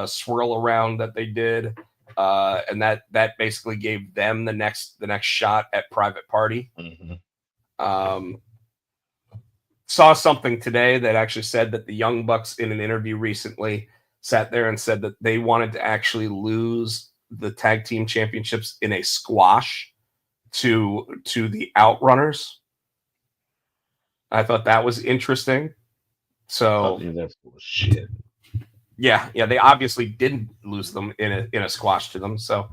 swirl around that they did. And that basically gave them the next shot at Private Party. Mm-hmm. Saw something today that actually said that the Young Bucks in an interview recently sat there and said that they wanted to actually lose the tag team championships in a squash to the Outrunners. I thought that was interesting. So that's bullshit. Yeah, they obviously didn't lose them in a squash to them. So,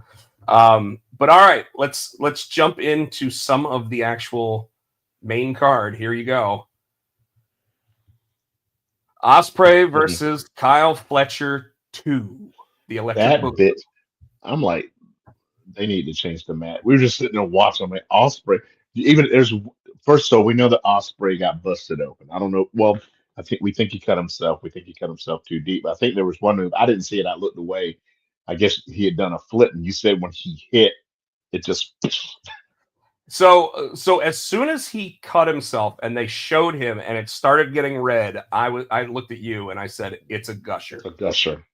but all right, let's jump into some of the actual main card. Here you go. Ospreay versus Kyle Fletcher 2. The electric that bit. I'm like, they need to change the match. We were just sitting there watching. I'm like, Ospreay. Even there's first, so we know that Ospreay got busted open. I don't know. Well, we think he cut himself. We think he cut himself too deep. I think there was one move. I didn't see it. I looked away. I guess he had done a flip, and you said when he hit, it just. So as soon as he cut himself and they showed him and it started getting red, I looked at you and I said, it's a gusher. A gusher.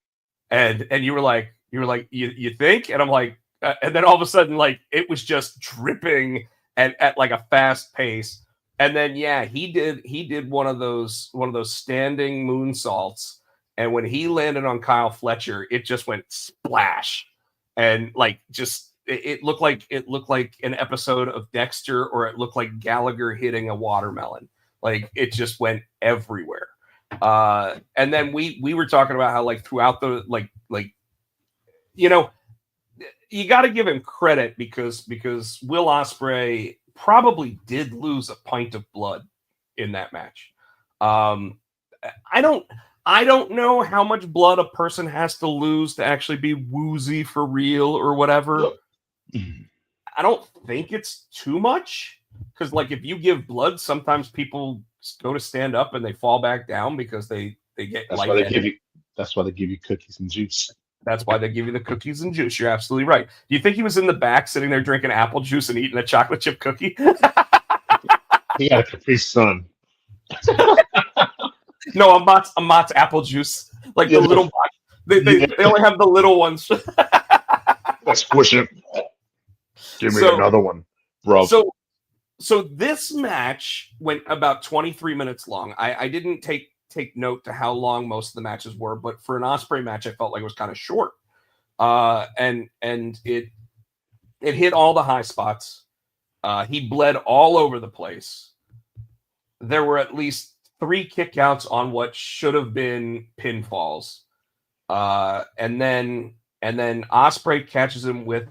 And you were like, you think? And I'm like, and then all of a sudden, like, it was just dripping at like a fast pace. And then he did one of those standing moonsaults. And when he landed on Kyle Fletcher, it just went splash. And like it looked like an episode of Dexter, or it looked like Gallagher hitting a watermelon. Like it just went everywhere. And then we were talking about how like throughout the like you got to give him credit because Will Ospreay probably did lose a pint of blood in that match. I don't know how much blood a person has to lose to actually be woozy for real or whatever. I don't think it's too much, because like if you give blood, sometimes people go to stand up and they fall back down because they get lightheaded. That's why they give you cookies and juice. That's why they give you the cookies and juice. You're absolutely right. Do you think he was in the back sitting there drinking apple juice and eating a chocolate chip cookie? He had a Capri Sun. No, a Mott's apple juice. Like the little box. They only have the little ones. Let's push it. Give me another one, bro. So this match went about 23 minutes long. I didn't take note to how long most of the matches were, but for an Ospreay match, I felt like it was kind of short. And it hit all the high spots. He bled all over the place. There were at least 3 kickouts on what should have been pinfalls. And then Ospreay catches him with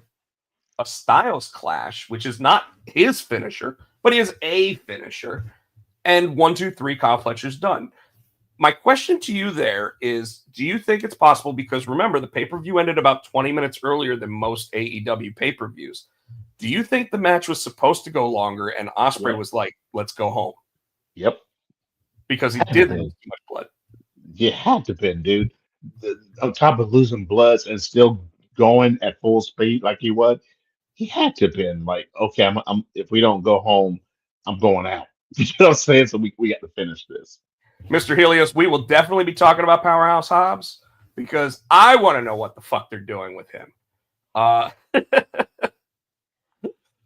a Styles Clash, which is not his finisher, but he is a finisher. And 1, 2, 3, Kyle Fletcher's done. My question to you there is, do you think it's possible, because remember, the pay-per-view ended about 20 minutes earlier than most AEW pay-per-views. Do you think the match was supposed to go longer and Ospreay was like, let's go home? Yep. Because he did lose too much blood. You had to been, dude. On top of losing bloods and still going at full speed like he was, he had to been like, okay, I'm if we don't go home, I'm going out. You know what I'm saying? So we got to finish this. Mr. Helios, we will definitely be talking about Powerhouse Hobbs, because I want to know what the fuck they're doing with him.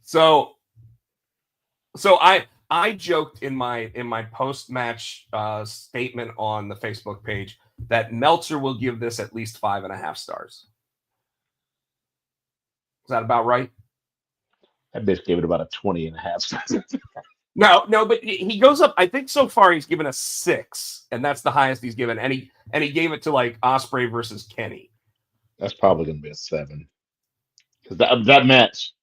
So I joked in my post-match statement on the Facebook page that Meltzer will give this at least 5.5 stars. Is that about right? That bitch gave it about a 20.5 stars. No, but he goes up. I think so far he's given a 6, and that's the highest he's given. And he gave it to like Ospreay versus Kenny. That's probably gonna be a 7. Because that match.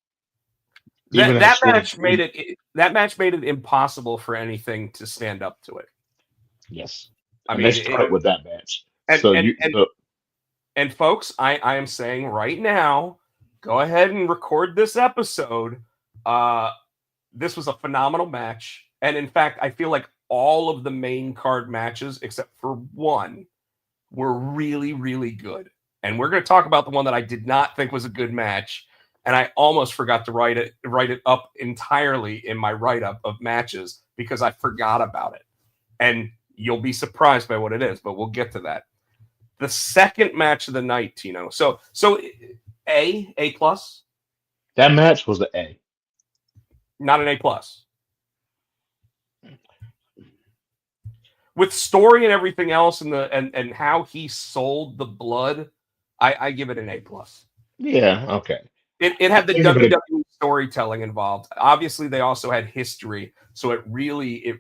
That match made it impossible for anything to stand up to it. Yes, I mean, they started with that match. And folks, I am saying right now, go ahead and record this episode. This was a phenomenal match, and in fact, I feel like all of the main card matches, except for one, were really, really good. And we're going to talk about the one that I did not think was a good match. And I almost forgot to write it up entirely in my write-up of matches because I forgot about it. And you'll be surprised by what it is, but we'll get to that. The second match of the night, Tino. So A plus. That match was an A. Not an A plus. With story and everything else and how he sold the blood, I give it an A plus. Yeah, okay. It had the WWE storytelling involved. Obviously, they also had history, so it really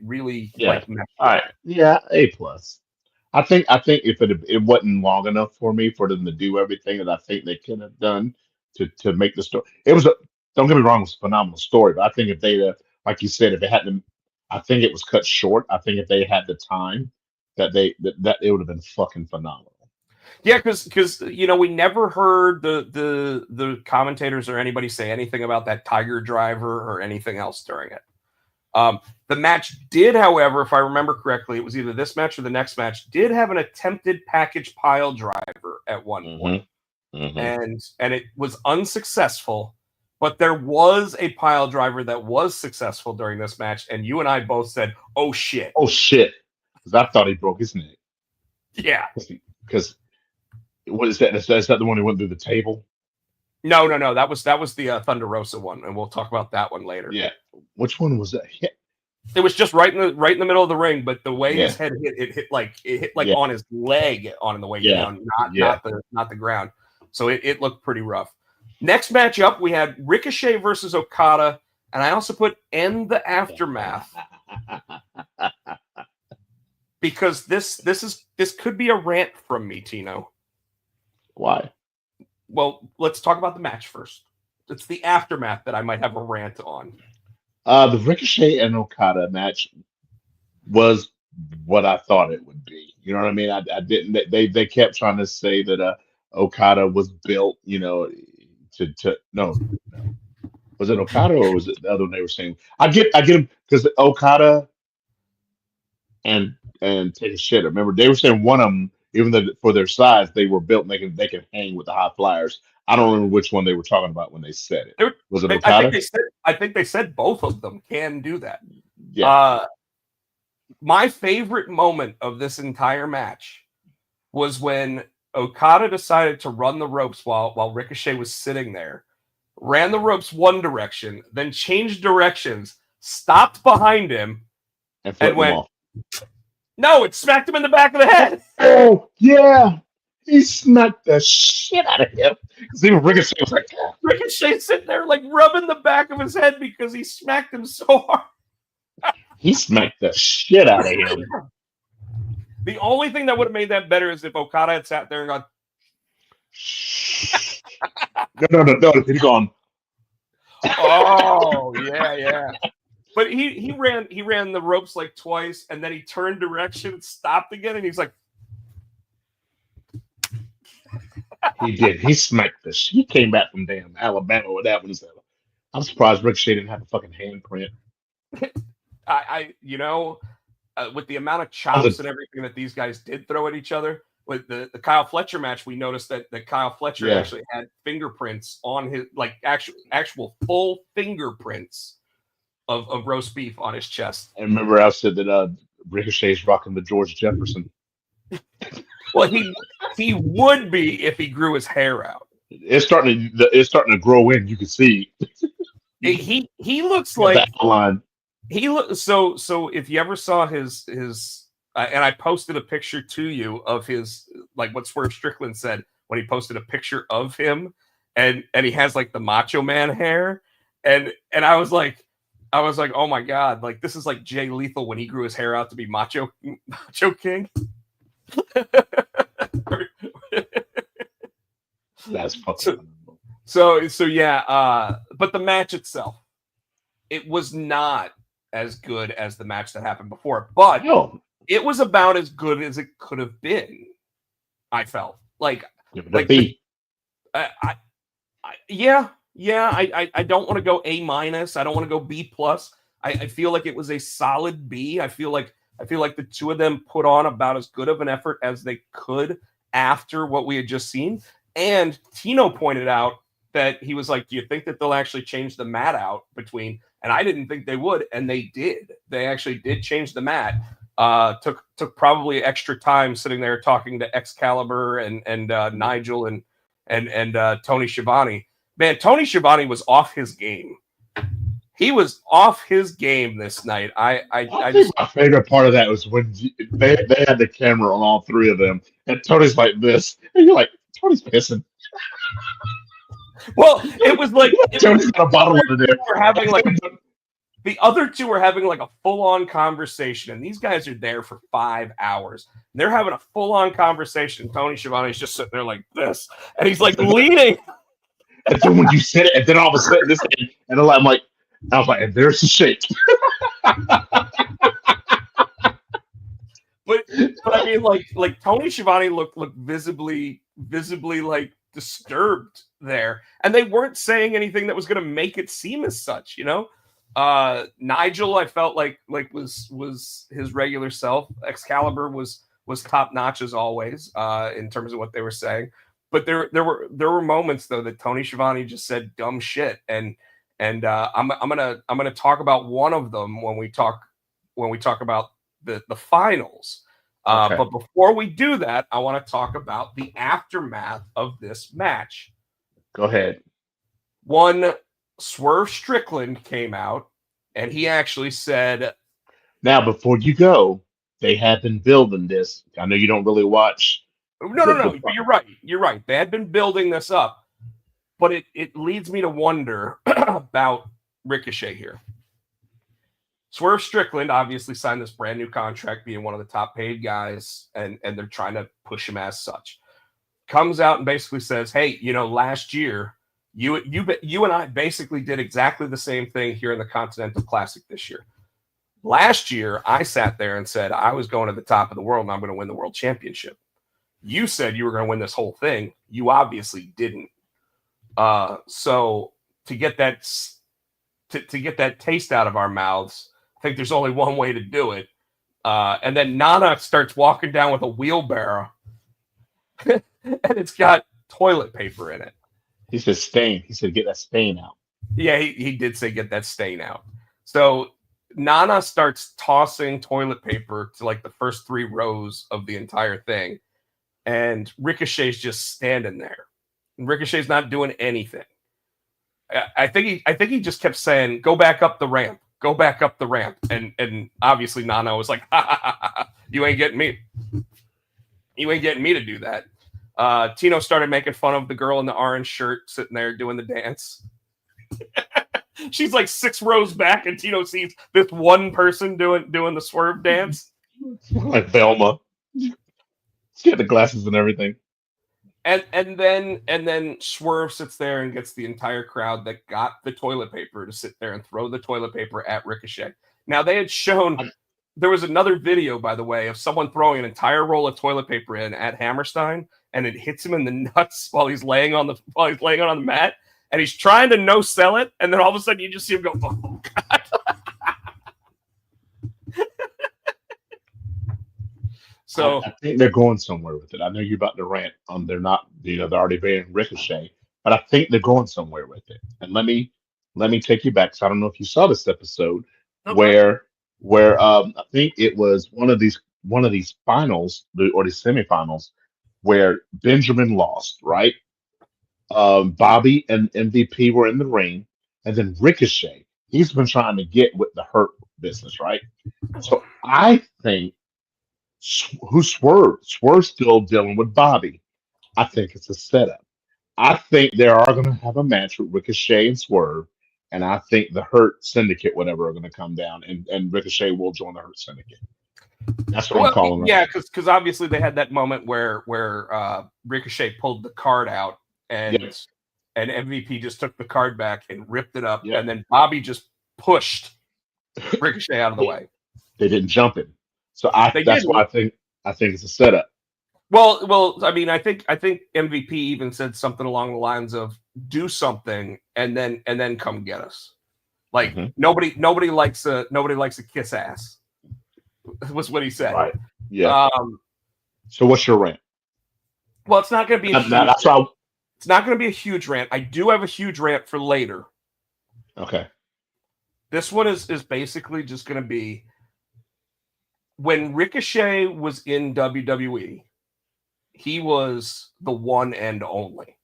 all right. Yeah, A plus. I think if it wasn't long enough for me for them to do everything that I think they could have done to make the story. Don't get me wrong, it was a phenomenal story, but I think if they like you said, if they hadn't, I think it was cut short. I think if they had the time, that it would have been fucking phenomenal. Yeah, because we never heard the commentators or anybody say anything about that Tiger Driver or anything else during it. The match did, however, if I remember correctly, it was either this match or the next match, did have an attempted package pile driver at one point. And it was unsuccessful. But there was a pile driver that was successful during this match, and you and I both said, "Oh shit!" Oh shit! Because I thought he broke his neck. Yeah. Because what is that? Is that the one who went through the table? No. That was the Thunder Rosa one, and we'll talk about that one later. Yeah. Which one was that? It was just right in the middle of the ring, but the way his head hit, it hit like on his leg on the way down, not the ground. So it looked pretty rough. Next match up, we had Ricochet versus Okada, and I also put End the Aftermath because this could be a rant from me, Tino. Why? Well, let's talk about the match first. It's the aftermath that I might have a rant on. The Ricochet and Okada match was what I thought it would be. You know what I mean? I didn't. They kept trying to say that Okada was built, to no. Was it Okada or was it the other one they were saying? I get them because Okada and take a shit. Remember they were saying one of them, even though for their size, they were built and they can hang with the high flyers. I don't remember which one they were talking about when they said it. Was it Okada? I think they said both of them can do that. Yeah. My favorite moment of this entire match was when Okada decided to run the ropes while Ricochet was sitting there, ran the ropes one direction, then changed directions, stopped behind him, and went, off. No, it smacked him in the back of the head. Oh, yeah. He smacked the shit out of him. Because even Ricochet was like, Ricochet sitting there like rubbing the back of his head because he smacked him so hard. He smacked the shit out of him. The only thing that would have made that better is if Okada had sat there and gone, No, he's gone. Oh, yeah. But he ran the ropes like twice, and then he turned direction, stopped again, and he's like, he did. He smacked the shit. He came back from damn Alabama with that one. I'm surprised Ricochet didn't have a fucking handprint. With the amount of chops and everything that these guys did throw at each other, with the Kyle Fletcher match, we noticed that Kyle Fletcher actually had fingerprints on his, like actual full fingerprints of roast beef on his chest. And remember, I said that Ricochet's rocking the George Jefferson. Well, he would be if he grew his hair out. It's starting to grow in. You can see. He looks like that line. He looks so. If you ever saw his and I posted a picture to you of his, like what Swerve Strickland said when he posted a picture of him, and he has like the Macho Man hair, and I was like, oh my god, like this is like Jay Lethal when he grew his hair out to be Macho King. That's fucking so yeah. But the match itself, it was not as good as the match that happened before, but it was about as good as it could have been. I felt like I don't want to go A-. I don't want to go B+. I feel like it was a solid B. I feel like the two of them put on about as good of an effort as they could after what we had just seen. And Tino pointed out that he was like, do you think that they'll actually change the mat out between? And I didn't think they would, and they did. They actually did change the mat. Took probably extra time sitting there talking to Excalibur and Nigel and Tony Schiavone. Man, Tony Schiavone was off his game. He was off his game this night. I think my favorite part of that was when they had the camera on all three of them, and Tony's like this, and you're like, Tony's pissing. Well, it was like Tony's got a bottle under there. We're having like the other two are having like a full-on conversation, and these guys are there for 5 hours. And they're having a full-on conversation. Tony Schiavone's just sitting there like this, and he's like leaning. And then when you said it, and then all of a sudden this thing, and I was like, and there's the shake. But I mean, like Tony Schiavone looked visibly like disturbed there, and they weren't saying anything that was going to make it seem as such, you know. Nigel, I felt like was his regular self. Excalibur was top notch as always in terms of what they were saying. But there were moments though that Tony Schiavone just said dumb shit, and I'm gonna talk about one of them when we talk about the finals. Okay. But before we do that, I want to talk about the aftermath of this match. Go ahead. One, Swerve Strickland came out, and he actually said, Now, before you go, they have been building this. I know you don't really watch no, the you're right. You're right. They had been building this up, but it leads me to wonder about Ricochet here. Swerve Strickland obviously signed this brand new contract, being one of the top paid guys, and they're trying to push him as such. Comes out and basically says, "Hey, last year you and I basically did exactly the same thing here in the Continental Classic this year. Last year, I sat there and said I was going to the top of the world and I'm going to win the world championship. You said you were going to win this whole thing. You obviously didn't. So to get that taste out of our mouths, I think there's only one way to do it." And then Nana starts walking down with a wheelbarrow, and it's got toilet paper in it. He said stain. He said get that stain out. Yeah, he did say get that stain out. So Nana starts tossing toilet paper to like the first 3 rows of the entire thing, and Ricochet's just standing there. And Ricochet's not doing anything. I think he just kept saying, "Go back up the ramp. Go back up the ramp." And obviously Nana was like, "Ha, ha, ha, ha, you ain't getting me. You ain't getting me to do that." Tino started making fun of the girl in the orange shirt sitting there doing the dance. She's like 6 rows back, and Tino sees this one person doing the swerve dance. Like Velma. She had the glasses and everything. And then Swerve sits there and gets the entire crowd that got the toilet paper to sit there and throw the toilet paper at Ricochet. Now they had shown there was another video, by the way, of someone throwing an entire roll of toilet paper in at Hammerstein, and it hits him in the nuts while he's laying on the mat, and he's trying to no sell it, and then all of a sudden you just see him go, "Oh God." So I think they're going somewhere with it. I know you're about to rant on they're not, they're already being Ricochet, but I think they're going somewhere with it. And let me take you back. So I don't know if you saw this episode where I think it was one of these finals or the semifinals where Benjamin lost, right? Bobby and MVP were in the ring, and then Ricochet, he's been trying to get with the Hurt business, right? So I think who's Swerve? Swerve's still dealing with Bobby. I think it's a setup. I think they are going to have a match with Ricochet and Swerve, and I think the Hurt Syndicate, whatever, are going to come down, and Ricochet will join the Hurt Syndicate. That's what I'm calling it. Yeah, because obviously they had that moment where Ricochet pulled the card out, and Yes. and MVP just took the card back and ripped it up, Yeah. and then Bobby just pushed Ricochet out of the way. They didn't jump him, so They that's didn't. why I think it's a setup. Well, I mean, I think MVP even said something along the lines of "do something and then come get us." Like nobody likes a kiss ass. Was what he said. Right. Yeah. So what's your rant? Well, it's not going to be. It's not going to be a huge rant. I do have a huge rant for later. Okay. This one is basically just going to be when Ricochet was in WWE, he was the one and only.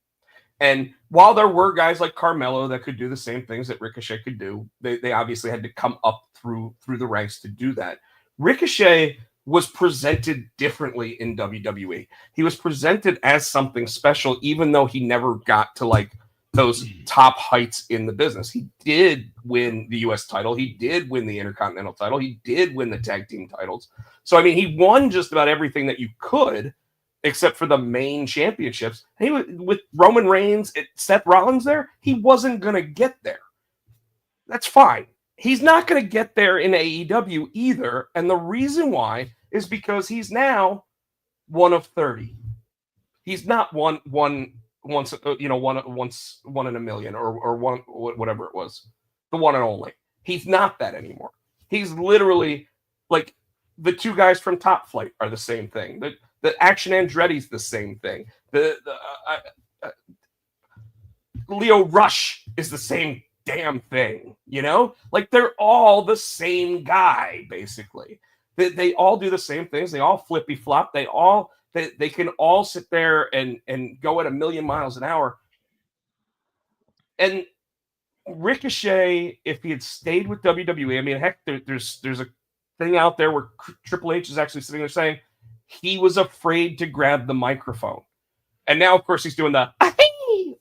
And while there were guys like Carmelo that could do the same things that Ricochet could do, they obviously had to come up through the ranks to do that. Ricochet was presented differently in WWE. He was presented as something special, even though he never got to like those top heights in the business. He did win the US title. He did win the Intercontinental title. He did win the tag team titles. So, I mean, he won just about everything that you could, except for the main championships. He was, with Roman Reigns, Seth Rollins there, he wasn't going to get there. That's fine. He's not going to get there in AEW either. And the reason why is because he's now one of 30. He's not once in a million or one, whatever it was, the one and only. He's not that anymore. He's literally like the two guys from Top Flight are the same thing. The Action Andretti's the same thing. Leo Rush is the same damn thing, like they're all the same guy basically. They all do the same things. They all flippy flop. They can all sit there and go at 1,000,000 miles an hour. And Ricochet, if he had stayed with WWE, I mean, heck, there's a thing out there where Triple H is actually sitting there saying he was afraid to grab the microphone. And now, of course, he's doing the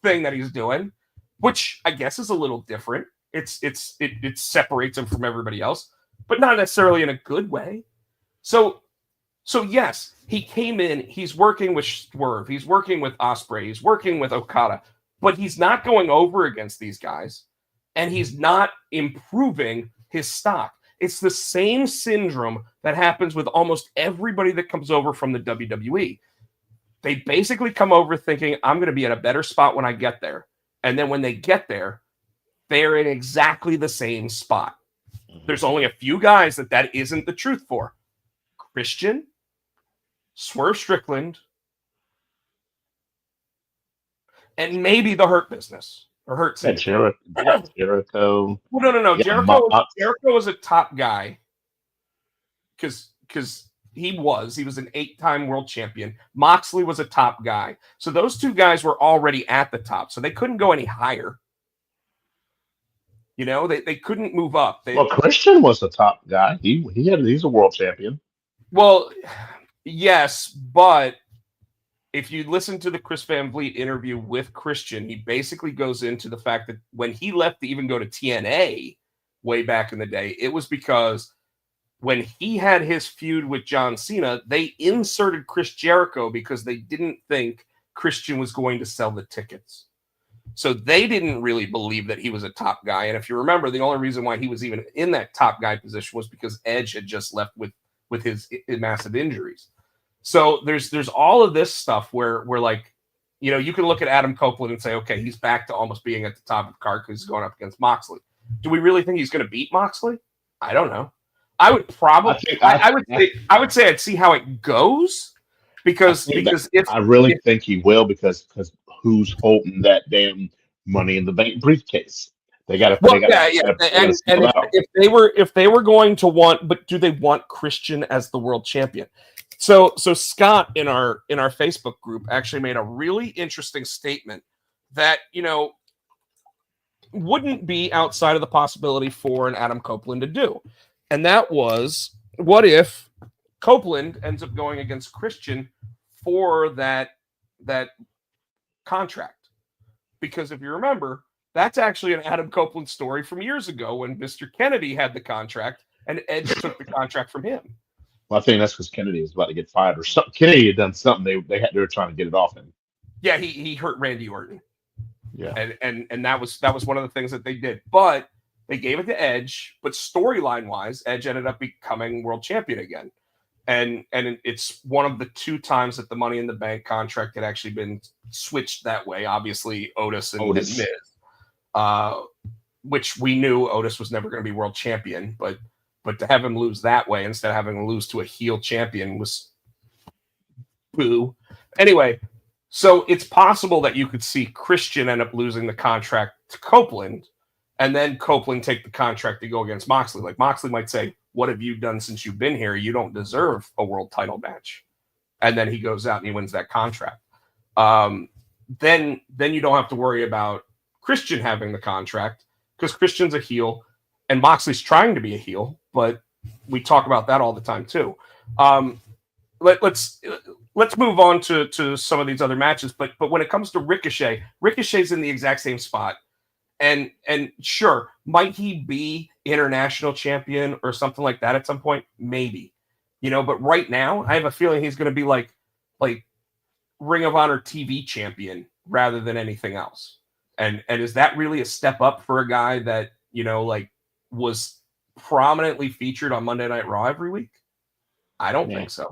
thing that he's doing, which I guess is a little different. It separates him from everybody else, but not necessarily in a good way. So yes, he came in, he's working with Swerve, he's working with Ospreay, he's working with Okada, but he's not going over against these guys, and he's not improving his stock. It's the same syndrome that happens with almost everybody that comes over from the WWE. They basically come over thinking, I'm going to be at a better spot when I get there. And then when they get there, they're in exactly the same spot. There's only a few guys that isn't the truth for. Christian, Swerve Strickland, and maybe the Hurt Business. Or Hurt Syndicate. Jericho. Well, no. Yeah, Jericho was a top guy. Because he was an 8-time world champion. Moxley was a top guy. So those two guys were already at the top. So they couldn't go any higher. You know, they couldn't move up. Well, Christian was the top guy. He's a world champion. Well, yes, but if you listen to the Chris Van Vliet interview with Christian, he basically goes into the fact that when he left to even go to TNA way back in the day, it was because when he had his feud with John Cena, they inserted Chris Jericho because they didn't think Christian was going to sell the tickets. So they didn't really believe that he was a top guy. And if you remember, the only reason why he was even in that top guy position was because Edge had just left with his massive injuries. So there's all of this stuff where like, you know, you can look at Adam Copeland and say, okay, he's back to almost being at the top of the card because he's going up against Moxley. Do we really think he's going to beat Moxley? I don't know. I would probably, I would say I'd see how it goes because I really think he will because who's holding that damn Money in the Bank briefcase? They got to. And if they were going to want, but do they want Christian as the world champion? So Scott in our Facebook group actually made a really interesting statement that, you know, wouldn't be outside of the possibility for an Adam Copeland to do. And that was, what if Copeland ends up going against Christian for that contract? Because if you remember, that's actually an Adam Copeland story from years ago when Mr. Kennedy had the contract and Edge took the contract from him. Well, I think that's because Kennedy was about to get fired or something. Kennedy had done something. They were trying to get it off him. Yeah, he hurt Randy Orton. Yeah, and that was one of the things that they did. But they gave it to Edge. But storyline wise, Edge ended up becoming world champion again. And it's one of the 2 times that the Money in the Bank contract had actually been switched that way. Obviously, Otis and Miz, which we knew Otis was never going to be world champion, but to have him lose that way instead of having him lose to a heel champion was boo. Anyway, so it's possible that you could see Christian end up losing the contract to Copeland, and then Copeland take the contract to go against Moxley. Like Moxley might say, "What have you done since you've been here? You don't deserve a world title match." And then he goes out and he wins that contract. Then you don't have to worry about Christian having the contract because Christian's a heel and Moxley's trying to be a heel, but we talk about that all the time too. Let's move on to some of these other matches. But when it comes to Ricochet's in the exact same spot. And sure, might he be international champion or something like that at some point? Maybe, you know. But right now, I have a feeling he's going to be like Ring of Honor TV champion rather than anything else. And is that really a step up for a guy that, you know, like was prominently featured on Monday Night Raw every week? I don't think so.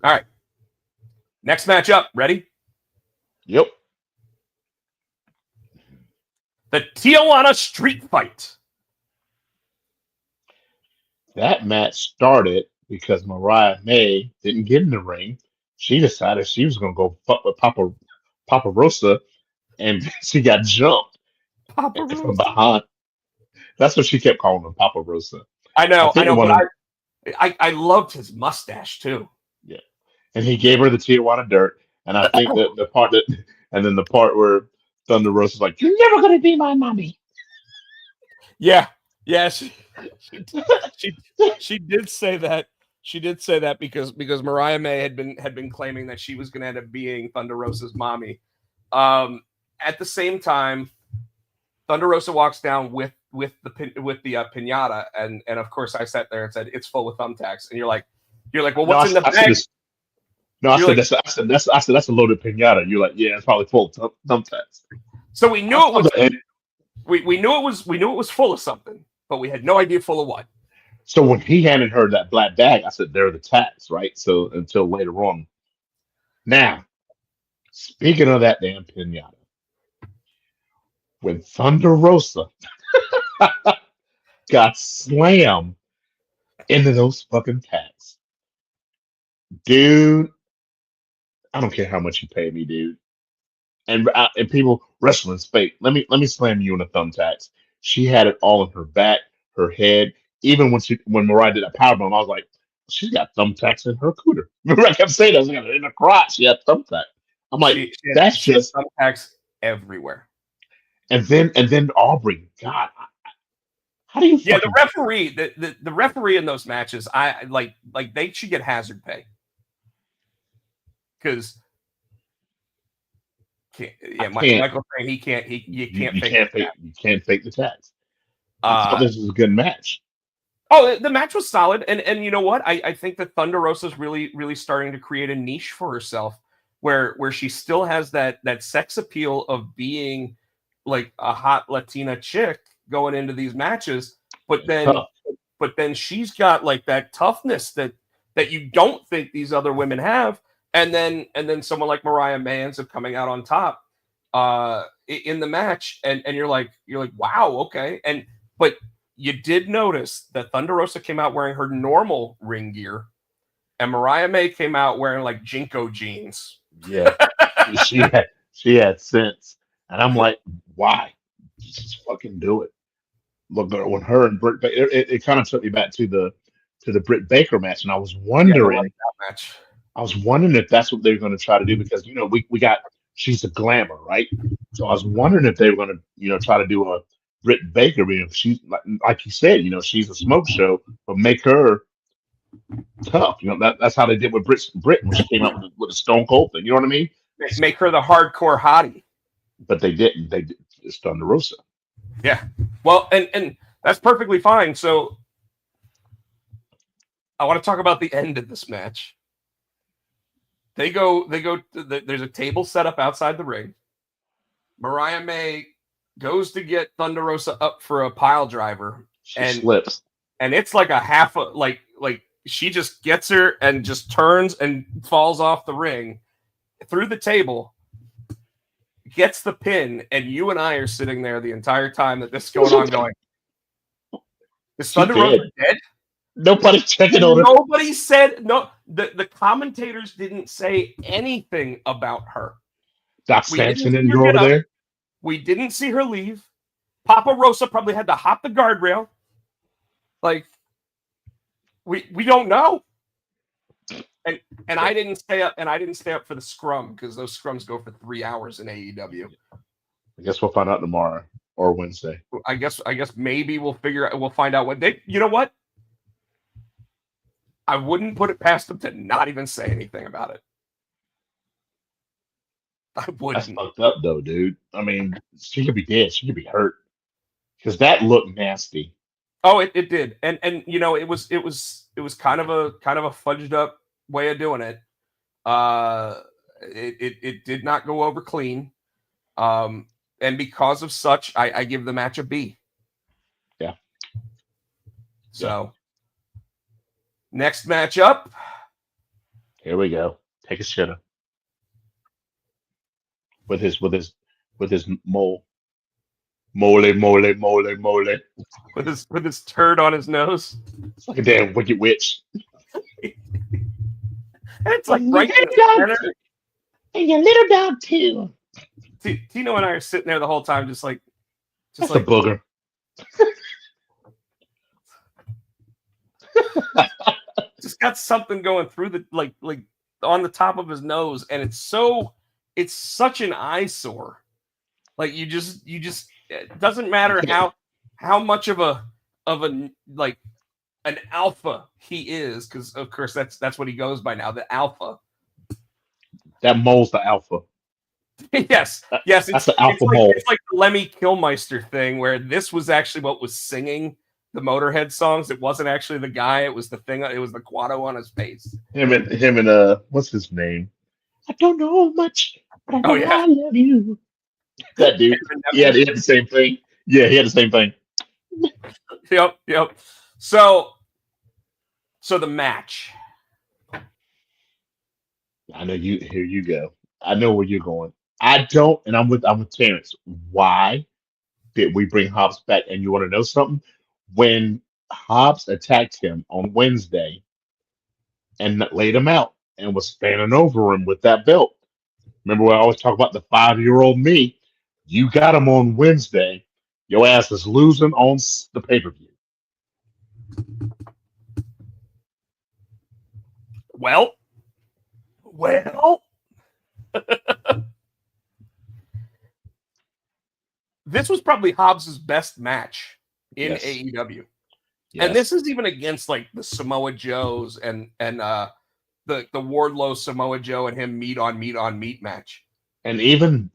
All right, next match up. Ready? Yep. The Tijuana Street Fight. That match started because Mariah May didn't get in the ring. She decided she was going to go fuck with Papa Rosa, and she got jumped from behind. That's what she kept calling him, Papa Rosa. I know. But I loved his mustache too. Yeah, and he gave her the Tijuana dirt, and I think that the part where Thunder Rosa's like, "You're never gonna be my mommy." Yeah, yeah, she she did say that. She did say that because Mariah May had been claiming that she was going to end up being Thunder Rosa's mommy. At the same time, Thunder Rosa walks down with the pinata, and of course I sat there and said it's full of thumbtacks, and you're like, well, No, what's in the bag? I You're said like, that's a loaded pinata. You're like, yeah, it's probably full of thumbtacks. so we knew it was And we knew it was full of something, but we had no idea full of what. so when he handed her that black bag, I said, "They're the tacks, right?" So until later on. Now, speaking of that damn pinata, when Thunder Rosa got slammed into those fucking tacks, dude, I don't care how much you pay me, dude. And people wrestling's fake. Let me slam you in the thumbtacks. She had it all in her back, her head. Even when Mariah did that powerbomb, I was like, she's got thumbtacks in her cooter. Remember, I kept saying that. I was like, in her crotch, she had thumbtack. I'm like, that's She had just. thumbtacks everywhere. And then Aubrey, God, how do you? Yeah, Fucking, the referee, the referee in those matches, I like they should get hazard pay because Michael saying you can't you can't fake the tax. I thought Uh, this was a good match. oh, the match was solid, and you know what? I think that Thunder Rosa's really starting to create a niche for herself, where she still has that sex appeal of being like a hot Latina chick going into these matches, but then Tough. she's got like that toughness that you don't think these other women have, and then someone like Mariah May ends up coming out on top in the match, and you're like wow, okay, but you did notice that Thunder Rosa came out wearing her normal ring gear, and Mariah May came out wearing like Jinko jeans. Yeah, she had sense, and I'm like, why? Just fucking do it. Look, when her and Britt, it kind of took me back to the Britt Baker match, and Yeah, the right match. I was wondering if that's what they're going to try to do because we got she's a glamour, right? So I was wondering if they were going to try to do a Britt Baker, she's like you said, she's a smoke show, but make her tough. That's how they did with Britt when she came out with a Stone Cold thing. You know what I mean? Make her the hardcore hottie. But they didn't. They did. It's Thunder Rosa. Yeah. Well, and that's perfectly fine. So I want to talk about the end of this match. There's a table set up outside the ring. Mariah May goes to get Thunder Rosa up for a pile driver. She slips. And it's like a half like she just gets her and just turns and falls off the ring through the table, gets the pin, and you and I are sitting there the entire time that this is going on going, is Thunder Rosa dead? Nobody checking on her. Nobody said no. The commentators didn't say anything about her. Doc Samson didn't go over there. We didn't see her leave. Papa Rosa probably had to hop the guardrail. Like we don't know. And I didn't stay up for the scrum because those scrums go for 3 hours in AEW. I guess we'll find out tomorrow or Wednesday. I guess maybe we'll find out what they. You know what? I wouldn't put it past them to not even say anything about it. I wouldn't. That's fucked up though, dude. I mean, she could be dead. She could be hurt. Because that looked nasty. Oh, it did. And it was kind of a fudged up way of doing it. It did not go over clean. And because of such, I give the match a B. Yeah. So next match up. Here we go. Take a shitter. With his mole. Mole. With his turd on his nose. It's like a damn wicked witch. It's like right in the center. And your little dog too. Tino and I are sitting there the whole time, just like a booger. Just got something going through the like on the top of his nose, and it's such an eyesore. Like you just it doesn't matter how much of a like an alpha he is, because of course that's what he goes by now, the alpha. That mole's the alpha. yes, That's the alpha mole. It's like the Lemmy Kilmister thing, where this was actually what was singing the Motorhead songs. It wasn't actually the guy; it was the thing. It was the Quado on his face. Him and what's his name? I don't know much, but I Oh know yeah, I love you. That dude. Yeah, he had the same thing. Yeah, he had the same thing. Yep. So the match. I know you. Here you go. I know where you're going. I don't, and I'm with Terrence. Why did we bring Hobbs back? And you want to know something? When Hobbs attacked him on Wednesday and laid him out and was standing over him with that belt. Remember, we always talk about the 5-year-old me. You got him on Wednesday. Your ass is losing on the pay per view. Well. This was probably Hobbs's best match in AEW. Yes. And this is even against like the Samoa Joes and the Wardlow Samoa Joe and him meat on meat match. And even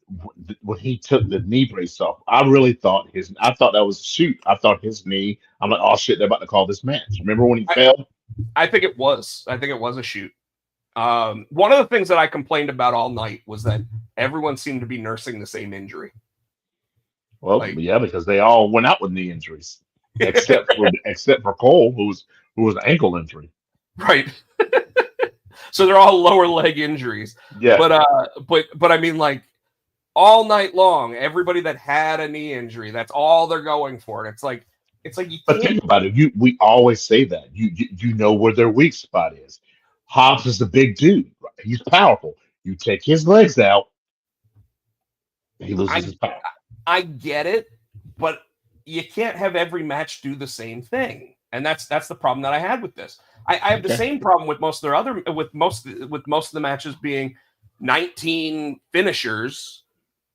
when he took the knee brace off, I thought that was a shoot. I thought his knee. I'm like, oh shit, they're about to call this match. Remember when he fell? I think it was a shoot. One of the things that I complained about all night was that everyone seemed to be nursing the same injury. Well, yeah, because they all went out with knee injuries, except for Cole, who was an ankle injury. Right. So they're all lower leg injuries. Yeah. But I mean, like all night long, everybody that had a knee injury, that's all they're going for. And it's like you can't. But think about it. We always say that. You know where their weak spot is. Hobbs is the big dude. He's powerful. You take his legs out, he loses his power. I get it, but you can't have every match do the same thing, and that's the problem that I had with this. I have the same problem with most of the matches being 19 finishers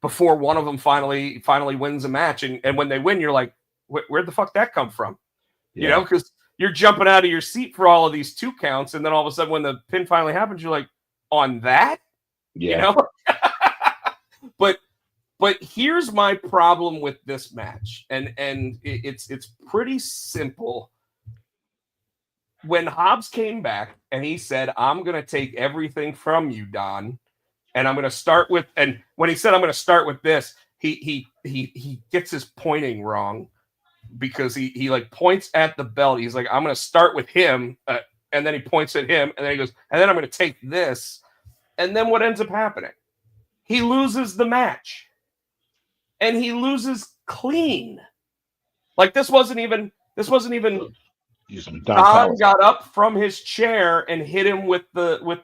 before one of them finally wins a match, and when they win, you're like, where'd the fuck that come from? Yeah. You know, because you're jumping out of your seat for all of these 2 counts, and then all of a sudden, when the pin finally happens, you're like, on that, you know. But here's my problem with this match, and it's pretty simple. When Hobbs came back and he said, "I'm going to take everything from you, Don, and I'm going to start with," and when he said, "I'm going to start with this," he gets his pointing wrong, because he like points at the belt. He's like, "I'm going to start with him," and then he points at him, and then he goes, "And then I'm going to take this," and then what ends up happening? He loses the match. And he loses clean. Like this wasn't even Don got up from his chair and hit him with the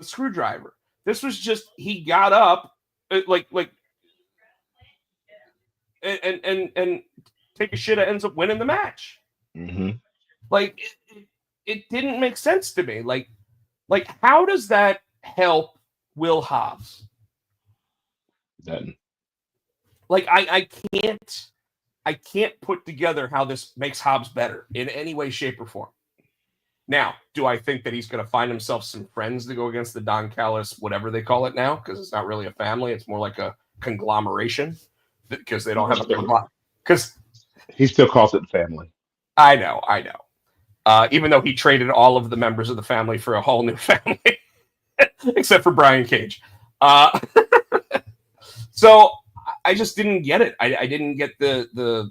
screwdriver. This was just he got up and take a shit and ends up winning the match. Mm-hmm. Like it didn't make sense to me. Like how does that help Will Hobbs? Then. Like I can't put together how this makes Hobbs better in any way, shape, or form. Now, do I think that he's going to find himself some friends to go against the Don Callis, whatever they call it now? Because it's not really a family; it's more like a conglomeration. Because they don't have because he still calls it family. I know. Even though he traded all of the members of the family for a whole new family, except for Brian Cage. So. I just didn't get it. I didn't get the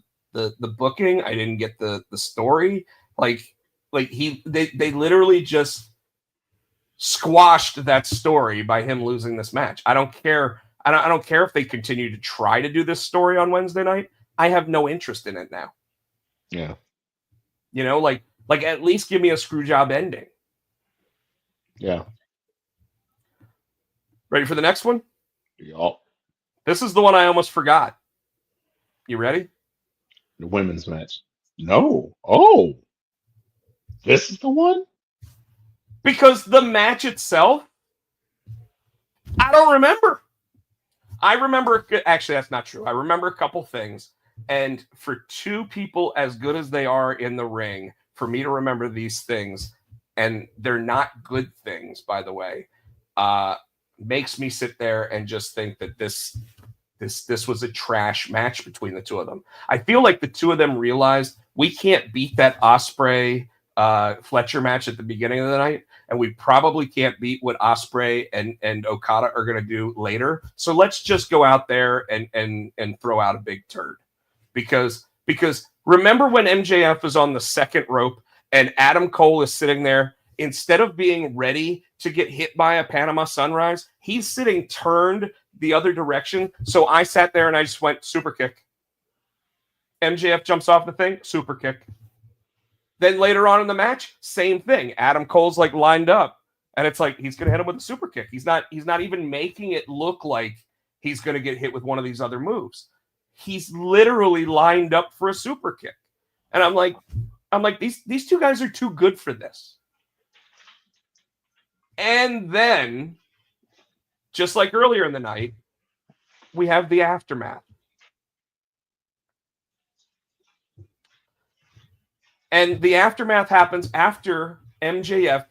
booking. I didn't get the story. They literally just squashed that story by him losing this match. I don't care. I don't care if they continue to try to do this story on Wednesday night. I have no interest in it now. Yeah. You know, like at least give me a screw job ending. Yeah. Ready for the next one? Yeah. This is the one I almost forgot. You ready? The women's match. No. Oh. This is the one? Because the match itself, I don't remember. I remember, actually, that's not true. I remember a couple things. And for two people as good as they are in the ring, for me to remember these things, and they're not good things, by the way, makes me sit there and just think that this was a trash match between the two of them. I feel like the two of them realized we can't beat that Ospreay Fletcher match at the beginning of the night, and we probably can't beat what Ospreay and Okada are going to do later. So let's just go out there and throw out a big turd. Because remember when MJF was on the second rope and Adam Cole is sitting there, instead of being ready to get hit by a Panama Sunrise, he's sitting turned the other direction. So I sat there and I just went super kick. MJF jumps off the thing, super kick. Then later on in the match, same thing. Adam Cole's like lined up, and it's like he's gonna hit him with a super kick. He's not even making it look like he's gonna get hit with one of these other moves. He's literally lined up for a super kick. And I'm like, these two guys are too good for this. And then, just like earlier in the night, we have the aftermath. And the aftermath happens after MJF,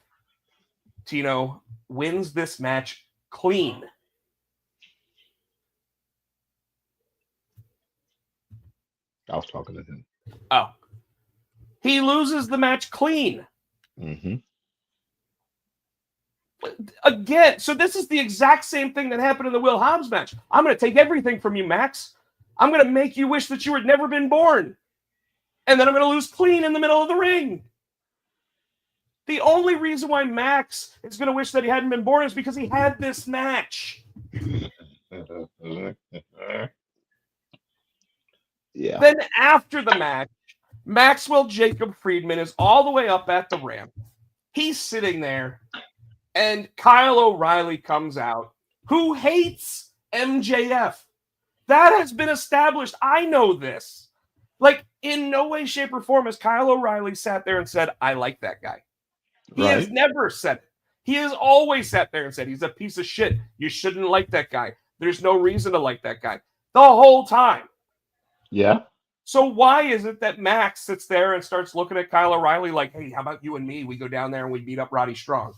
Tino, wins this match clean. I was talking to him. Oh. He loses the match clean. Mm-hmm. Again, so this is the exact same thing that happened in the Will Hobbs match. I'm going to take everything from you, Max. I'm going to make you wish that you had never been born. And then I'm going to lose clean in the middle of the ring. The only reason why Max is going to wish that he hadn't been born is because he had this match. Yeah. Then after the match, Maxwell Jacob Friedman is all the way up at the ramp. He's sitting there, and Kyle O'Reilly comes out, who hates MJF. That has been established. I know this. Like, in no way, shape, or form has Kyle O'Reilly sat there and said, I like that guy. He has never said it. He has always sat there and said, he's a piece of shit. You shouldn't like that guy. There's no reason to like that guy. The whole time. Yeah. So why is it that Max sits there and starts looking at Kyle O'Reilly like, hey, how about you and me? We go down there and we beat up Roddy Strong.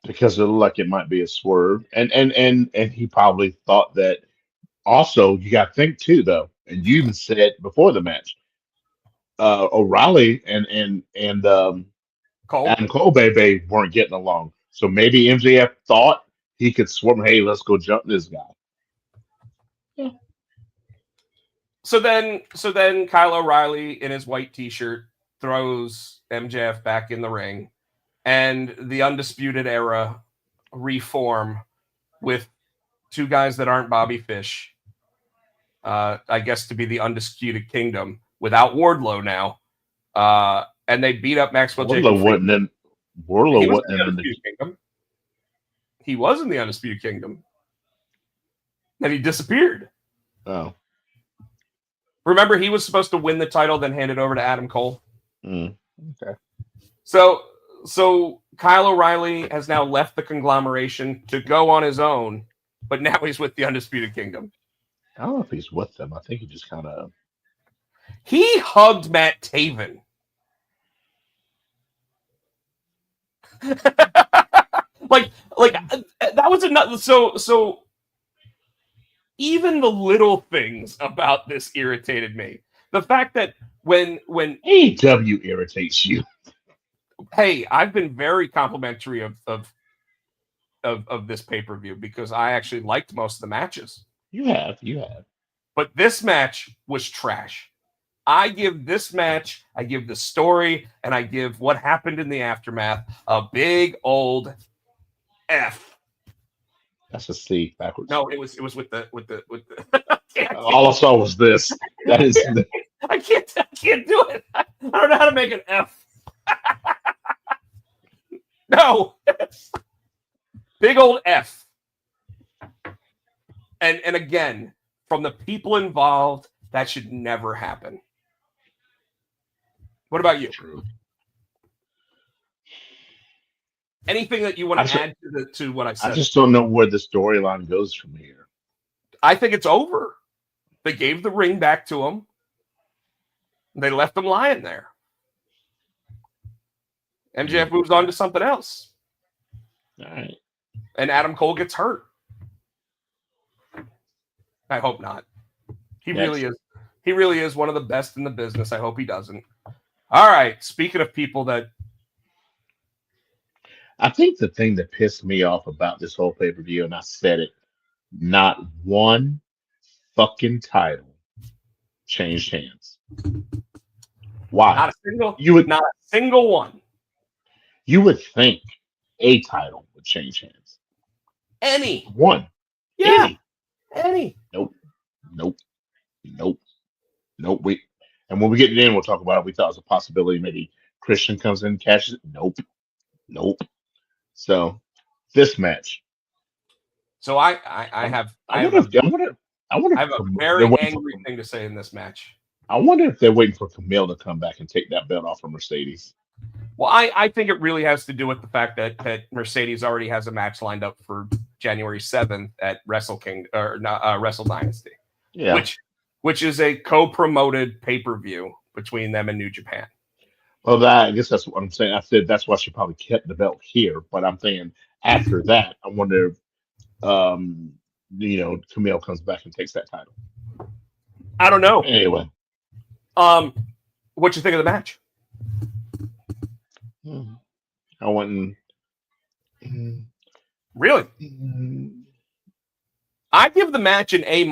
Because it looked like it might be a swerve. And he probably thought that. Also, you got to think too, though, and you even said before the match, O'Reilly and Cole? Adam Cole baby weren't getting along. So maybe MJF thought he could swarm, hey, let's go jump this guy. Yeah. So then Kyle O'Reilly in his white t-shirt throws MJF back in the ring, and the Undisputed Era reform with two guys that aren't Bobby Fish. I guess to be the Undisputed Kingdom without Wardlow now. And they beat up Maxwell Jacob. Wardlow wasn't in the Undisputed Kingdom. He was in the Undisputed Kingdom. Then he disappeared. Oh. Remember, he was supposed to win the title, then hand it over to Adam Cole. Okay. So Kyle O'Reilly has now left the conglomeration to go on his own, but now he's with the Undisputed Kingdom. I don't know if he's with them. I think he just kind of... He hugged Matt Taven. like that was another. So even the little things about this irritated me. The fact that when AEW irritates you. Hey, I've been very complimentary of this pay-per-view because I actually liked most of the matches. You have. But this match was trash. I give this match, I give the story, and I give what happened in the aftermath a big old F. That's a C backwards. No, it was with the. All I saw was this. That is. I can't do it. I don't know how to make an F. No. Big old F. And again, from the people involved, that should never happen. What about you? True. Anything that you want to add to what I said? I just don't know where the storyline goes from here. I think it's over. They gave the ring back to him. They left him lying there. MJF moves on to something else. All right. And Adam Cole gets hurt. I hope not. He really is. He really is one of the best in the business. I hope he doesn't. All right. Speaking of people that... I think the thing that pissed me off about this whole pay-per-view, and I said it, not one fucking title changed hands. Why? Not a single one. You would think a title would change hands. Any. One. Yeah. Any. Nope. And when we get in, we'll talk about it. We thought it was a possibility. Maybe Christian comes in and catches it. Nope. So this match. So I have a very angry thing to say in this match. I wonder if they're waiting for Camille to come back and take that belt off of Mercedes. Well, I think it really has to do with the fact that Mercedes already has a match lined up for January 7th at Wrestle Dynasty. Yeah. Which is a co-promoted pay-per-view between them and New Japan. Well, I guess that's what I'm saying. I said that's why she probably kept the belt here, but I'm thinking after that, I wonder if Camille comes back and takes that title. I don't know. Anyway. What you think of the match? I went and really. I give the match an A-,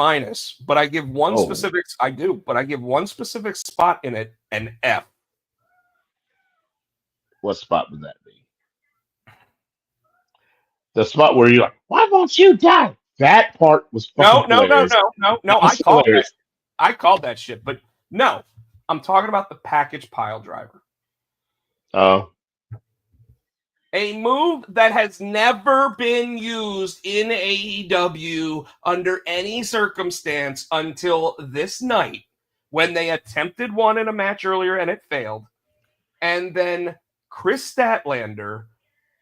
but I give one specific. I do, but I give one specific spot in it an F. What spot would that be? The spot where you're like, "Why won't you die?" That part was no. hilarious. I called that shit, but no, I'm talking about the package pile driver. Oh. A move that has never been used in AEW under any circumstance until this night, when they attempted one in a match earlier and it failed. And then Chris Statlander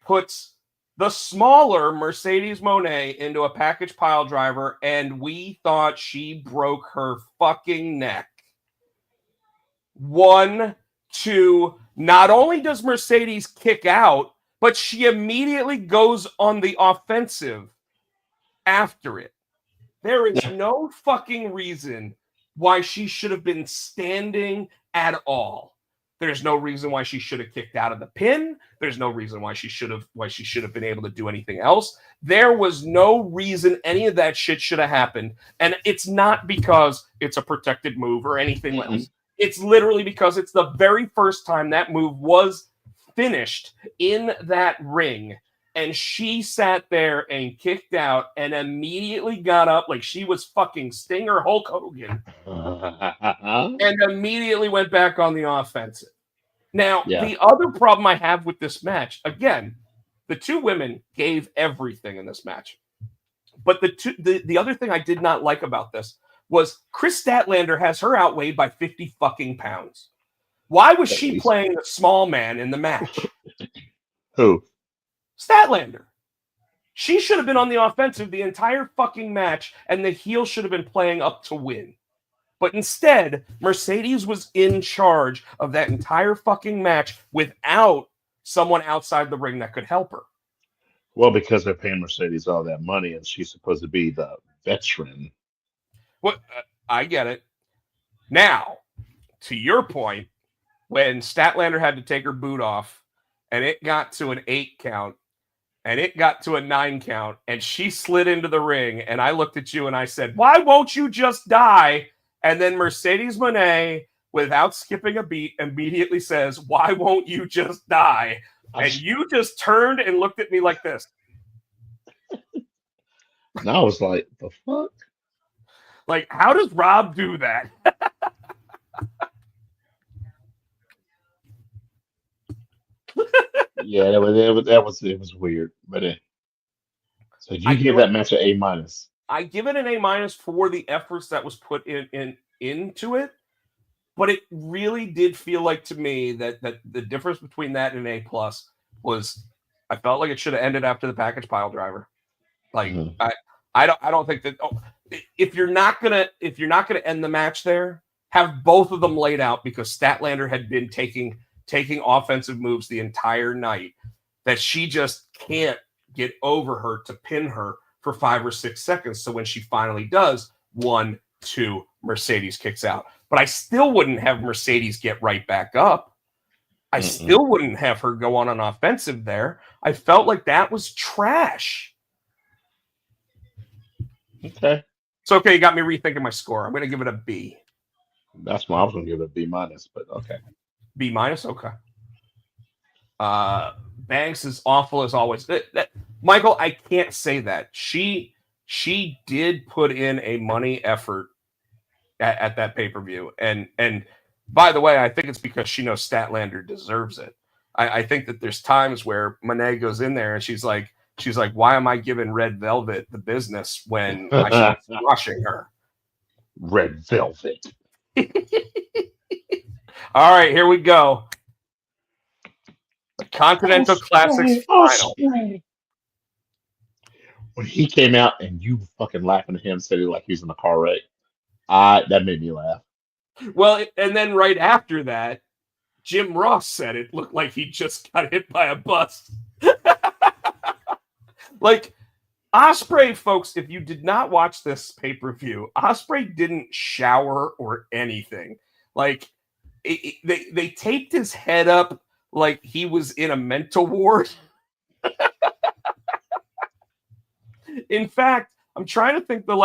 puts the smaller Mercedes Moné into a package pile driver, and we thought she broke her fucking neck. 1, 2, not only does Mercedes kick out, but she immediately goes on the offensive after it. There is no fucking reason why she should have been standing at all. There's no reason why she should have kicked out of the pin. There's no reason why she should have been able to do anything else. There was no reason any of that shit should have happened. And it's not because it's a protected move or anything else. It's literally because it's the very first time that move was finished in that ring, and she sat there and kicked out and immediately got up like she was fucking Sting or Hulk Hogan and immediately went back on the offensive. Now, the other problem I have with this match, again, the two women gave everything in this match. But the other thing I did not like about this was Chris Statlander has her outweighed by 50 fucking pounds. Why was she playing the small man in the match? Who? Statlander. She should have been on the offensive the entire fucking match, and the heel should have been playing up to win. But instead, Mercedes was in charge of that entire fucking match without someone outside the ring that could help her. Well, because they're paying Mercedes all that money, and she's supposed to be the veteran. Well, I get it. Now, to your point, when Statlander had to take her boot off, and it got to an 8 count, and it got to a 9 count, and she slid into the ring, and I looked at you and I said, "Why won't you just die?" And then Mercedes Moné, without skipping a beat, immediately says, "Why won't you just die?" And you just turned and looked at me like this. And I was like, the fuck? Like, how does Rob do that? Yeah, it was weird. But so you give that match an A-. I give it an A- for the efforts that was put into it, but it really did feel like to me that the difference between that and an A+ was I felt like it should have ended after the package pile driver. Like I don't think that. Oh, if you're not gonna end the match there, have both of them laid out, because Statlander had been taking offensive moves the entire night that she just can't get over her to pin her for 5 or 6 seconds. So when she finally does, 1, 2, Mercedes kicks out. But I still wouldn't have Mercedes get right back up. I still wouldn't have her go on an offensive there. I felt like that was trash. Okay. So, okay, you got me rethinking my score. I'm going to give it a B. That's why I was going to give it a B-, but okay. B-? Okay. Banks is awful as always. Michael, I can't say that. She did put in a money effort at that pay-per-view. And by the way, I think it's because she knows Statlander deserves it. I think that there's times where Monet goes in there and she's like, why am I giving Red Velvet the business when I should be squashing her? Red Velvet. All right, here we go. The Continental Classics final. When he came out and you fucking laughing at him, said it like he's in a car wreck, that made me laugh. Well, and then right after that, Jim Ross said it looked like he just got hit by a bus. Like, Ospreay, folks, if you did not watch this pay-per-view, Ospreay didn't shower or anything. Like, they taped his head up like he was in a mental ward. In fact, I'm trying to think the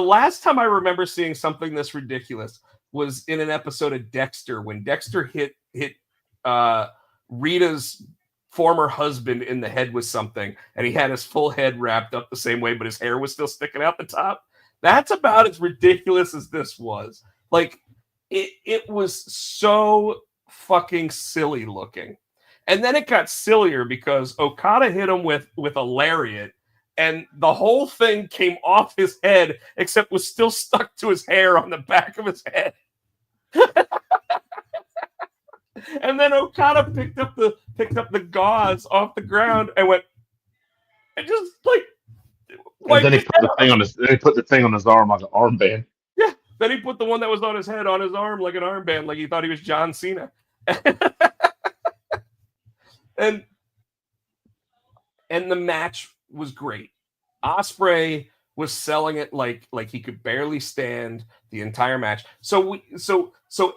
last time I remember seeing something this ridiculous was in an episode of Dexter, when Dexter hit Rita's former husband in the head with something, and he had his full head wrapped up the same way, but his hair was still sticking out the top. That's about as ridiculous as this was. Like, it was so fucking silly looking. And then it got sillier because Okada hit him with a lariat, and the whole thing came off his head, except was still stuck to his hair on the back of his head. And then Okada picked up the gauze off the ground and went and just and then he put the thing on his arm like an armband. Yeah. Then he put the one that was on his head on his arm like an armband, like he thought he was John Cena. and the match was great. Ospreay was selling it like he could barely stand the entire match. So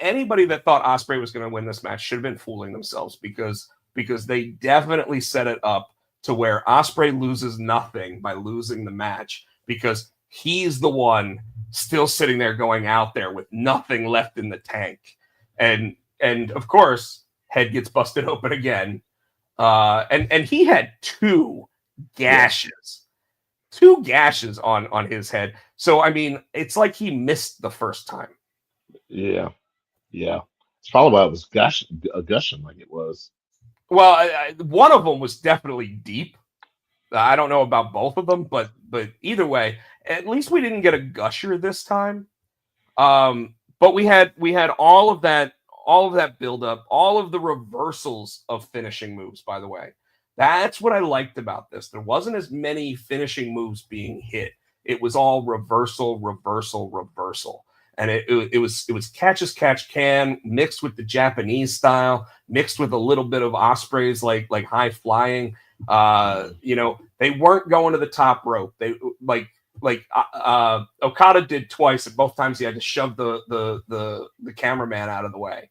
anybody that thought Ospreay was going to win this match should have been fooling themselves, because they definitely set it up to where Ospreay loses nothing by losing the match, because he's the one still sitting there going out there with nothing left in the tank. And of course, head gets busted open again. And he had 2 gashes. 2 gashes on his head. So, I mean, it's like he missed the first time. Yeah. It's probably why it was gushing like it was. Well, one of them was definitely deep. I don't know about both of them, but either way, at least we didn't get a gusher this time. But we had all of that build up, all of the reversals of finishing moves, by the way. That's what I liked about this. There wasn't as many finishing moves being hit. It was all reversal. And it was catch as catch can, mixed with the Japanese style, mixed with a little bit of Ospreay's like high flying. They weren't going to the top rope. They Okada did twice, and both times he had to shove the cameraman out of the way.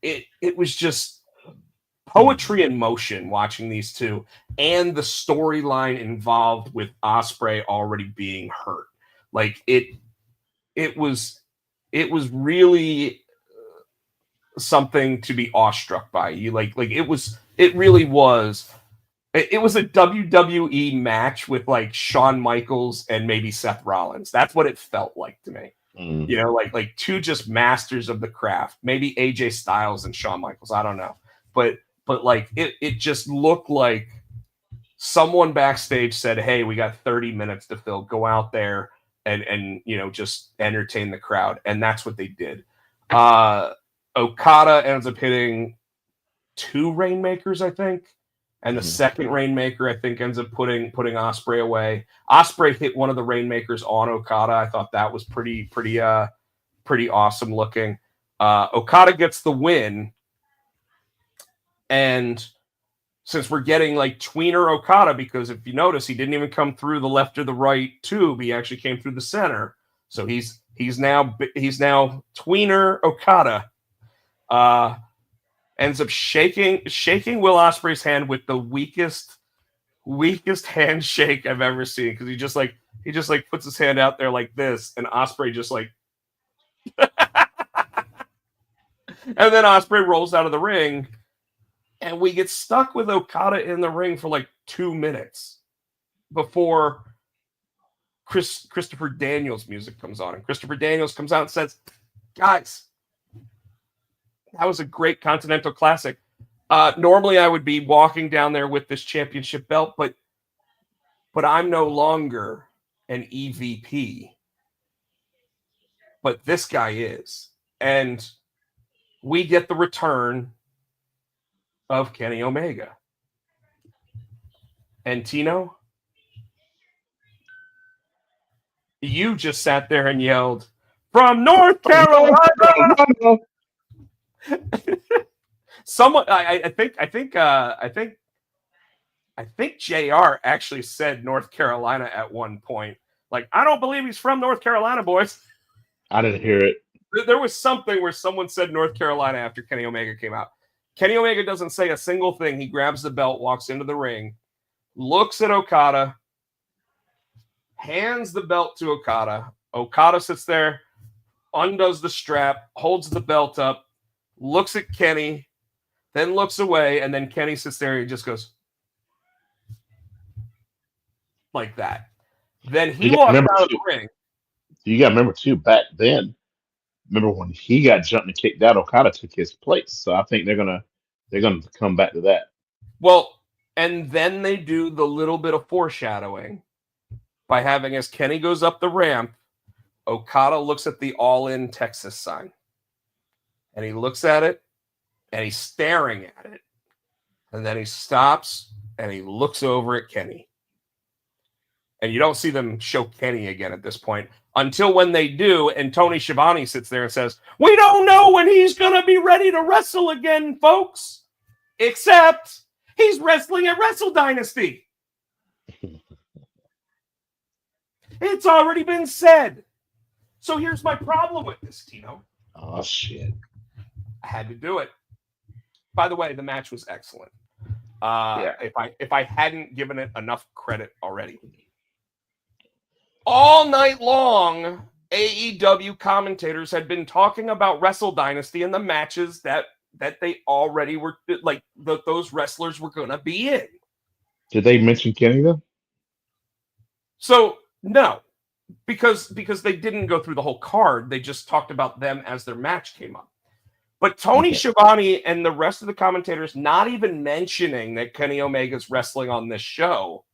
It was just poetry in motion watching these two, and the storyline involved with Ospreay already being hurt. Like it was really something to be awestruck by. You it really was. It was a WWE match with like Shawn Michaels and maybe Seth Rollins. That's what it felt like to me. You know, like 2 just masters of the craft. Maybe AJ Styles and Shawn Michaels. I don't know, but like it just looked like someone backstage said, "Hey, we got 30 minutes to fill. Go out there and just entertain the crowd." And that's what they did. Okada ends up hitting 2 Rainmakers, I think. And the second Rainmaker, I think, ends up putting Ospreay away. Ospreay hit one of the Rainmakers on Okada. I thought that was pretty awesome looking. Okada gets the win, and since we're getting like tweener Okada, because if you notice, he didn't even come through the left or the right tube. He actually came through the center. So he's now tweener Okada. Ends up shaking Will Ospreay's hand with the weakest handshake I've ever seen, because he just puts his hand out there like this, and Ospreay just like and then Ospreay rolls out of the ring, and we get stuck with Okada in the ring for like 2 minutes before Christopher Daniels music comes on, and Christopher Daniels comes out and says, "Guys, that was a great Continental Classic. Normally I would be walking down there with this championship belt, but I'm no longer an EVP. But this guy is." And we get the return of Kenny Omega. And Tino, you just sat there and yelled, "From North Carolina!" Someone, I think JR actually said North Carolina at one point. Like, I don't believe he's from North Carolina, boys. I didn't hear it. There was something where someone said North Carolina after Kenny Omega came out. Kenny Omega doesn't say a single thing. He grabs the belt, walks into the ring, looks at Okada, hands the belt to Okada. Okada sits there, undoes the strap, holds the belt up, looks at Kenny, then looks away, and then Kenny sits there and he just goes like that. Then he walks out of the ring. You got to remember, too, back then, remember when he got jumped and kicked out, Okada took his place. So I think they're gonna come back to that. Well, and then they do the little bit of foreshadowing by having, as Kenny goes up the ramp, Okada looks at the All In Texas sign. And he looks at it, and he's staring at it. And then he stops, and he looks over at Kenny. And you don't see them show Kenny again at this point, until when they do, and Tony Schiavone sits there and says, "We don't know when he's going to be ready to wrestle again, folks. Except he's wrestling at Wrestle Dynasty." It's already been said. So here's my problem with this, Tino. Oh, shit. I had to do it. By the way, the match was excellent. If I hadn't given it enough credit already. All night long, AEW commentators had been talking about Wrestle Dynasty and the matches that they already were, like, those wrestlers were going to be in. Did they mention Kenny, though? So, no. Because they didn't go through the whole card. They just talked about them as their match came up. But Tony Schiavone and the rest of the commentators not even mentioning that Kenny Omega's wrestling on this show.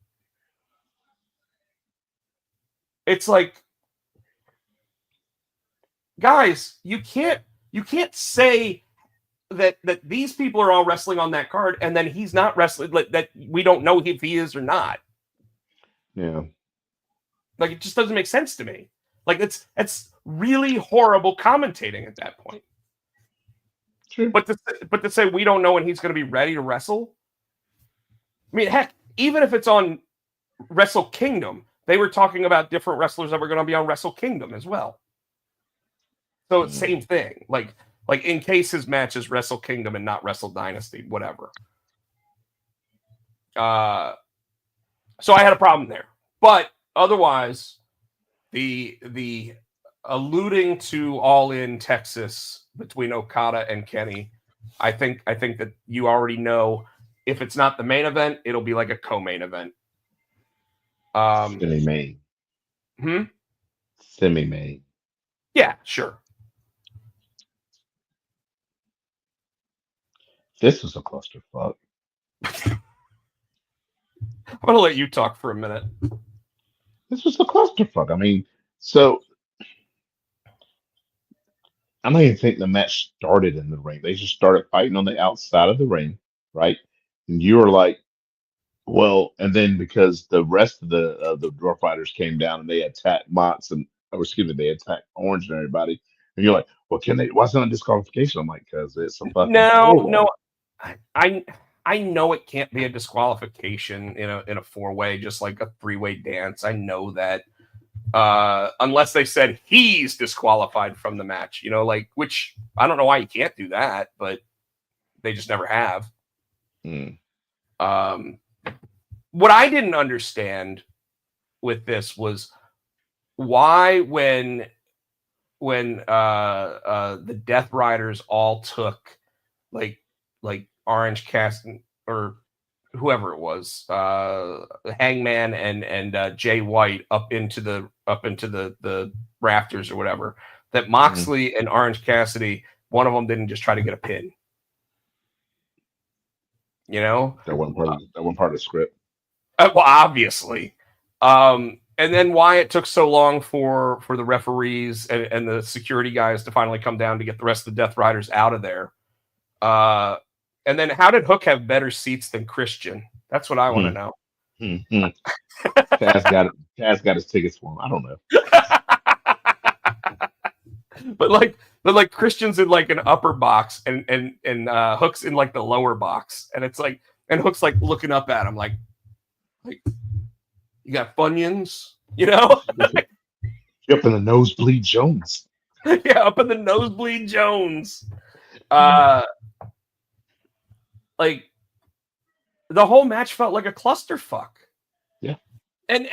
It's like, guys, you can't say that these people are all wrestling on that card and then he's not wrestling, that we don't know if he is or not. Yeah. Like, it just doesn't make sense to me. Like, it's really horrible commentating at that point. True. But to say we don't know when he's going to be ready to wrestle. I mean, heck, even if it's on Wrestle Kingdom, they were talking about different wrestlers that were going to be on Wrestle Kingdom as well. So it's same thing. Like in case his match is Wrestle Kingdom and not Wrestle Dynasty, whatever. So I had a problem there. But otherwise, the alluding to All In Texas between Okada and Kenny, I think that you already know, if it's not the main event, it'll be like a co-main event. Semi-main. Semi-main. Yeah, sure. This was a clusterfuck. I'm going to let you talk for a minute. This was a clusterfuck. I mean, so I don't even think the match started in the ring. They just started fighting on the outside of the ring, right? And you were like, Well, and then because the rest of the Rough Riders came down and they attacked Mox and, or excuse me, they attacked Orange and everybody, and you're like, well, can they? Why is it not disqualification? I'm like, because it's a fucking No, four-way. I know it can't be a disqualification in a four-way, just like a three-way dance. I know that. Unless they said he's disqualified from the match, like, which I don't know why you can't do that, but they just never have. Mm. What I didn't understand with this was why when the Death Riders all took like Orange Cassidy or whoever it was, Hangman and Jay White up into the rafters or whatever, that Moxley and Orange Cassidy, one of them didn't just try to get a pin. That wasn't part of the script. Well, obviously. And then why it took so long for the referees and the security guys to finally come down to get the rest of the Death Riders out of there. And then how did Hook have better seats than Christian? That's what I want to know. Taz got his tickets for him. I don't know. But Christian's in like an upper box and Hook's in like the lower box. And it's like, and Hook's like looking up at him like you got Funyuns, You're up in the nosebleed Jones. Yeah, up in the nosebleed Jones. Like the whole match felt like a clusterfuck. Yeah. And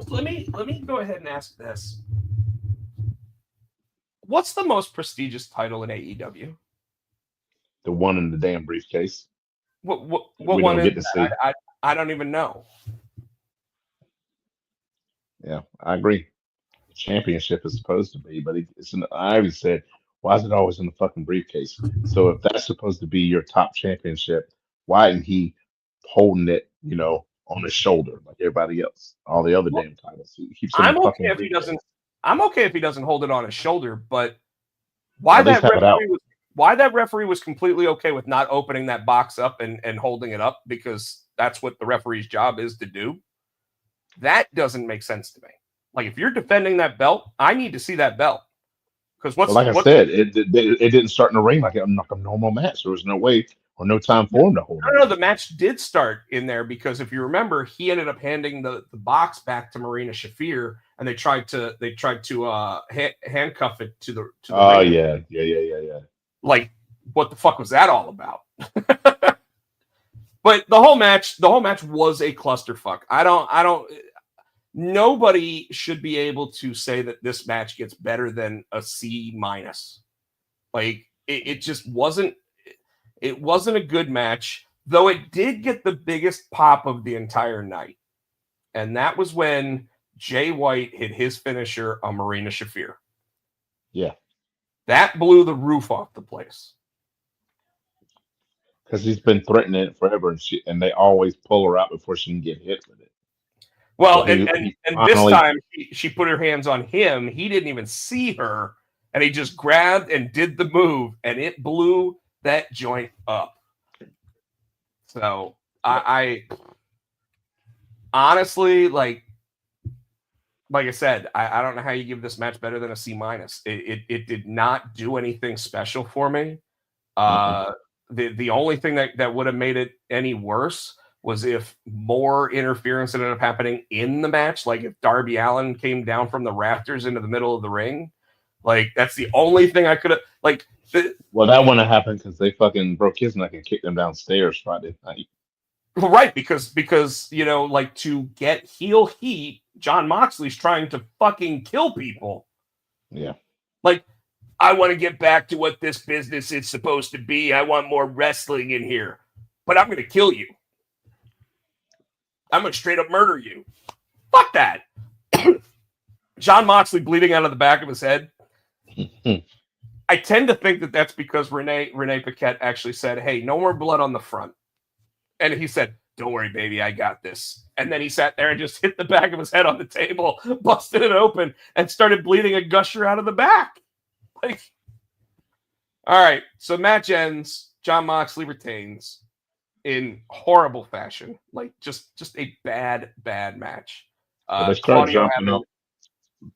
let me go ahead and ask this. What's the most prestigious title in AEW? The one in the damn briefcase. What we one don't is get to that? see. I don't even know. Yeah, I agree. The championship is supposed to be, but I already said, why is it always in the fucking briefcase? So if that's supposed to be your top championship, why isn't he holding it, on his shoulder like everybody else, all the other damn titles? He keeps it in I'm the okay fucking if he briefcase. doesn't. I'm okay if he doesn't hold it on his shoulder, but Or at least have it out. why that referee was completely okay with not opening that box up and holding it up, because that's what the referee's job is to do. That doesn't make sense to me. Like, if you're defending that belt, I need to see that belt. Because I said, it didn't start in the ring like a normal match. There was no way or no time for him to hold it. No, the match did start in there because if you remember, he ended up handing the box back to Marina Shafir, and they tried to handcuff it to the ring. Oh yeah. Like, what the fuck was that all about? But the whole match was a clusterfuck. Nobody should be able to say that this match gets better than a C-. Like, it just wasn't. It wasn't a good match, though it did get the biggest pop of the entire night. And that was when Jay White hit his finisher on Marina Shafir. Yeah. That blew the roof off the place. Because he's been threatening it forever, and they always pull her out before she can get hit with it. Well, so and this time she put her hands on him. He didn't even see her, and he just grabbed and did the move, and it blew that joint up. So I honestly, like I said, I don't know how you give this match better than a C-. It did not do anything special for me. The only thing that would have made it any worse was if more interference ended up happening in the match, like if Darby Allin came down from the rafters into the middle of the ring. Like, that's the only thing I could have, like. Well, that wouldn't have happened because they fucking broke his neck and kicked him downstairs Friday night. Right, because like, to get heel heat, Jon Moxley's trying to fucking kill people. Yeah. Like, I want to get back to what this business is supposed to be. I want more wrestling in here. But I'm going to kill you. I'm going to straight up murder you. Fuck that. Jon Moxley bleeding out of the back of his head. I tend to think that that's because Renee Paquette actually said, hey, no more blood on the front. And he said, don't worry, baby, I got this. And then he sat there and just hit the back of his head on the table, busted it open, and started bleeding a gusher out of the back. Like, all right, so match ends. Jon Moxley retains. in horrible fashion. Like just a bad match. Well, they start Claudio jumping having up.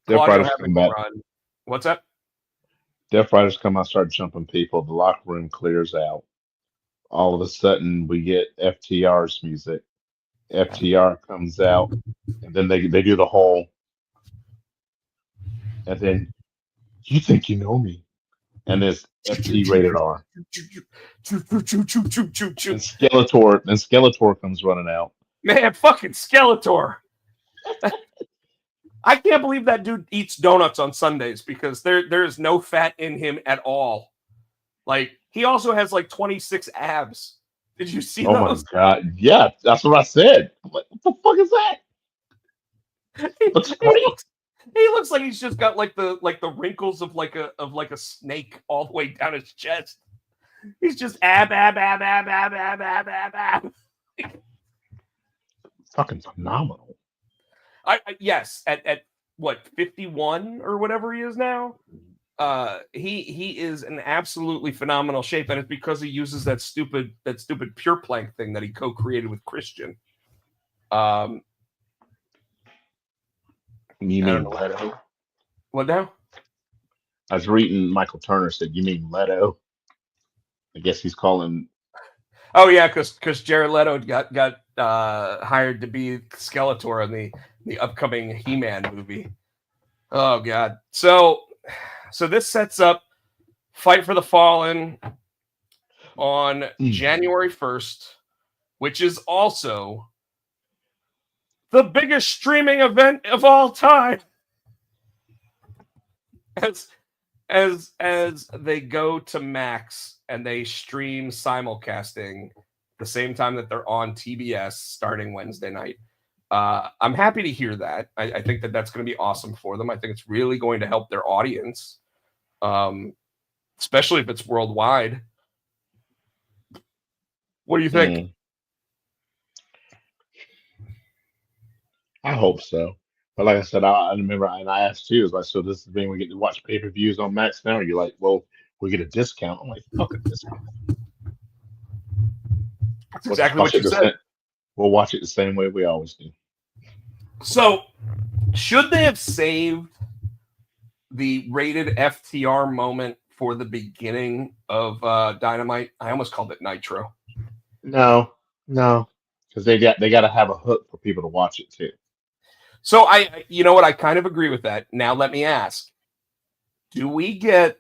Death Riders having come a back. run. What's up? Death Riders come out, start jumping people. The locker room clears out. All of a sudden, we get FTR's music. FTR comes out, and then they do the whole. And then you think you know me, and it's FT rated R. And Skeletor comes running out. Man, fucking Skeletor. I can't believe that dude eats donuts on Sundays because there is no fat in him at all. Like, he also has like 26 abs. Did you see Oh my those? god! Yeah, that's what I said. I'm like, what the fuck is that? Looks great. He looks like he's just got like the wrinkles of like a snake all the way down his chest. He's just ab. Fucking phenomenal. Yes, at what 51 or whatever he is now. He is in absolutely phenomenal shape, and it's because he uses that stupid pure plank thing that he co-created with Christian. You mean Leto? What now? I was reading Michael Turner said, "You mean Leto?" I guess he's calling. Oh yeah, because Jared Leto got hired to be Skeletor in the upcoming He-Man movie. Oh god. So this sets up Fight for the Fallen on January 1st, which is also the biggest streaming event of all time. As they go to Max and they stream simulcasting the same time that they're on TBS starting Wednesday night. I'm happy to hear that. I think that's going to be awesome for them. I think it's really going to help their audience, especially if it's worldwide. What do you think? I hope so. But like I said, I remember, and I asked you, like, so this is the thing we get to watch pay-per-views on Max now? You're like, well, we get a discount. I'm like, fuck a discount. That's exactly what you said. We'll watch it the same way we always do. So, should they have saved the rated FTR moment for the beginning of Dynamite? I almost called it Nitro. No, because they got to have a hook for people to watch it too. So you know what? I kind of agree with that. Now let me ask: Do we get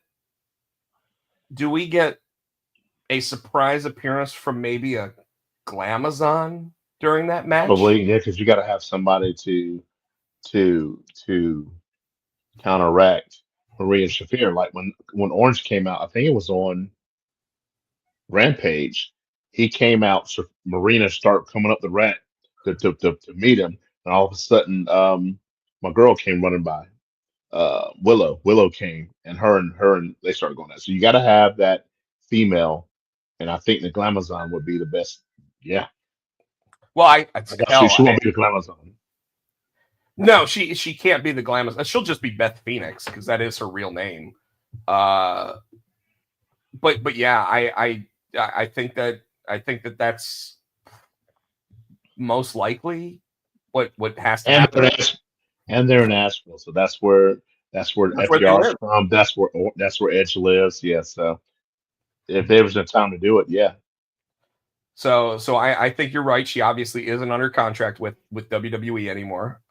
a surprise appearance from maybe a Glamazon during that match? Probably, yeah, because you got to have somebody to counteract Maria Shafir. Like when Orange came out, I think it was on Rampage. He came out, so Marina started coming up the ramp to meet him, and all of a sudden, my girl came running by. Willow came, and her and they started going at. So you got to have that female, and I think the Glamazon would be the best. Yeah. Well, she won't be the Glamazon. No, she can't be the Glamazon. She'll just be Beth Phoenix because that is her real name. But yeah, I think that that's most likely what has to happen. And they're in Asheville, so that's where FDR is from. That's where Edge lives. Yeah, so if there was a time to do it, yeah. So I think you're right. She obviously isn't under contract with WWE anymore.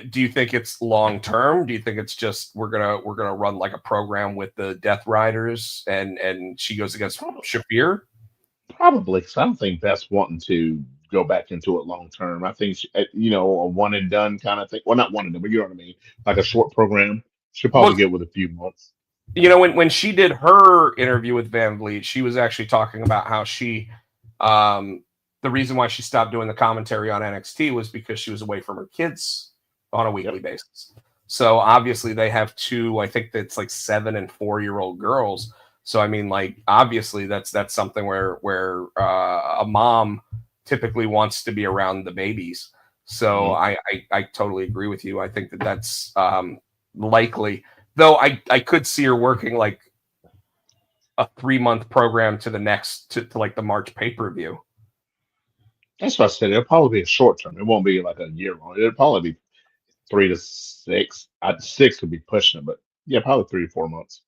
Do you think it's long term? Do you think it's just we're gonna run like a program with the Death Riders and she goes against Shafir? Probably, because I don't think Beth's wanting to go back into it long term. I think a one and done kind of thing. Well, not one and done, but you know what I mean. Like a short program. She'll probably get with a few months. You know, when she did her interview with Van Vliet, she was actually talking about how she, the reason why she stopped doing the commentary on NXT was because she was away from her kids on a weekly basis. So obviously they have two, I think that's like 7 and 4-year-old girls. So I mean, like obviously that's something where a mom typically wants to be around the babies. So I totally agree with you. I think that's likely. Though I could see her working like a 3-month program to the next to like the March pay-per-view. That's what I said. It'll probably be a short term. It won't be like a year long. It'll probably be 3 to 6. 6 would be pushing it, but yeah, probably 3 to 4 months.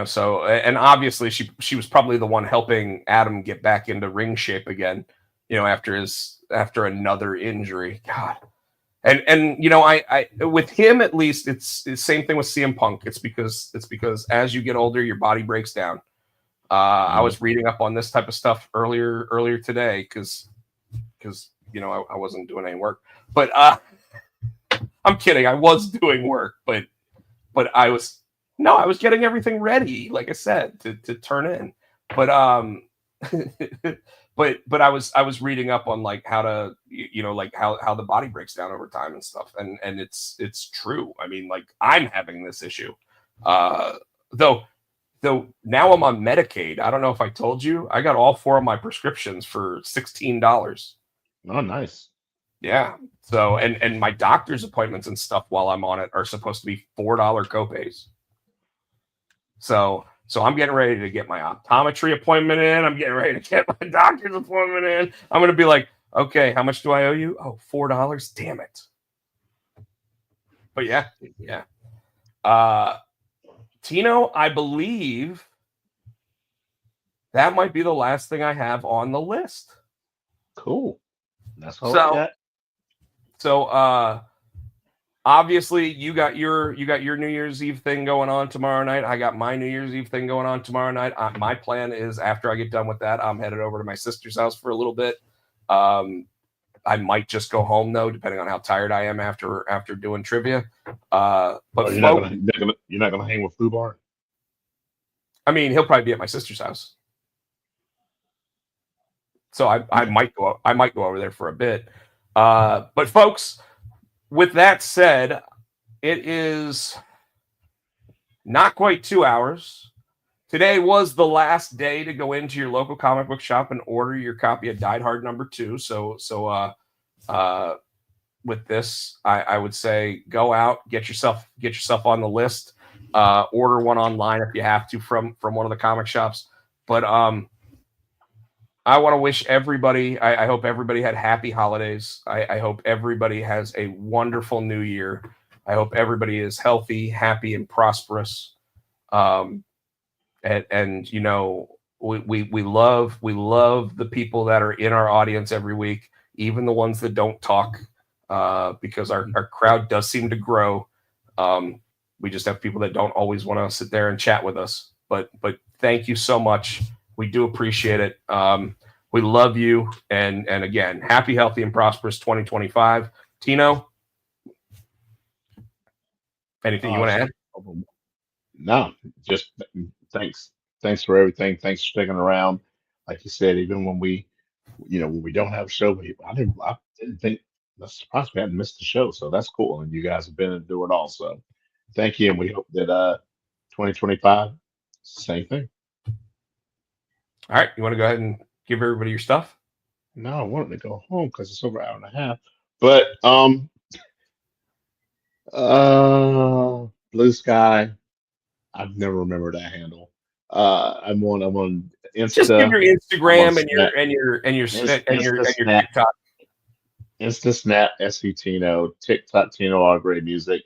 So and obviously she was probably the one helping Adam get back into ring shape again, after another injury. God. And I with him at least it's the same thing with CM Punk. It's because as you get older, your body breaks down. I was reading up on this type of stuff earlier today because I wasn't doing any work. But I'm kidding. I was doing work, but I was getting everything ready, like I said, to turn in. But but I was reading up on like how to like how the body breaks down over time and stuff, and it's true. I mean, like I'm having this issue, though now I'm on Medicaid. I don't know if I told you, I got all 4 of my prescriptions for $16. Oh, nice. Yeah. So and my doctor's appointments and stuff while I'm on it are supposed to be $4 copays. So I'm getting ready to get my optometry appointment in. I'm getting ready to get my doctor's appointment in. I'm going to be like, okay, how much do I owe you? Oh, $4. Damn it. But yeah. Tino, I believe that might be the last thing I have on the list. Cool. That's all I got. So obviously you got your New Year's Eve thing going on tomorrow night. I got my New Year's Eve thing going on tomorrow night. My plan is after I get done with that, I'm headed over to my sister's house for a little bit. I might just go home though, depending on how tired I am after doing trivia. But you're not gonna hang with Fubar? I mean, he'll probably be at my sister's house. So I might go over there for a bit. But folks, with that said, it is not quite 2 hours. Today was the last day to go into your local comic book shop and order your copy of Die Hard #2. So with this, I would say go out, get yourself on the list, order one online if you have to from one of the comic shops. But I want to wish everybody, I hope everybody had happy holidays. I hope everybody has a wonderful new year. I hope everybody is healthy, happy, and prosperous. And we love the people that are in our audience every week, even the ones that don't talk, because our crowd does seem to grow. We just have people that don't always want to sit there and chat with us. But thank you so much. We do appreciate it. We love you. And again, happy, healthy, and prosperous 2025. Tino, anything you want to add? No, just thanks. Thanks for everything. Thanks for sticking around. Like you said, even when we don't have a show, I didn't think, that's surprised we hadn't missed the show. So that's cool. And you guys have been and do it all. So thank you. And we hope that 2025, same thing. All right. You want to go ahead and give everybody your stuff? No, I wanted to go home because it's over an hour and a half. But Blue Sky, I've never remembered that handle. I'm on Insta. Just give your Instagram and your TikTok. Insta Snap SC Tino, TikTok Tino All Great Music,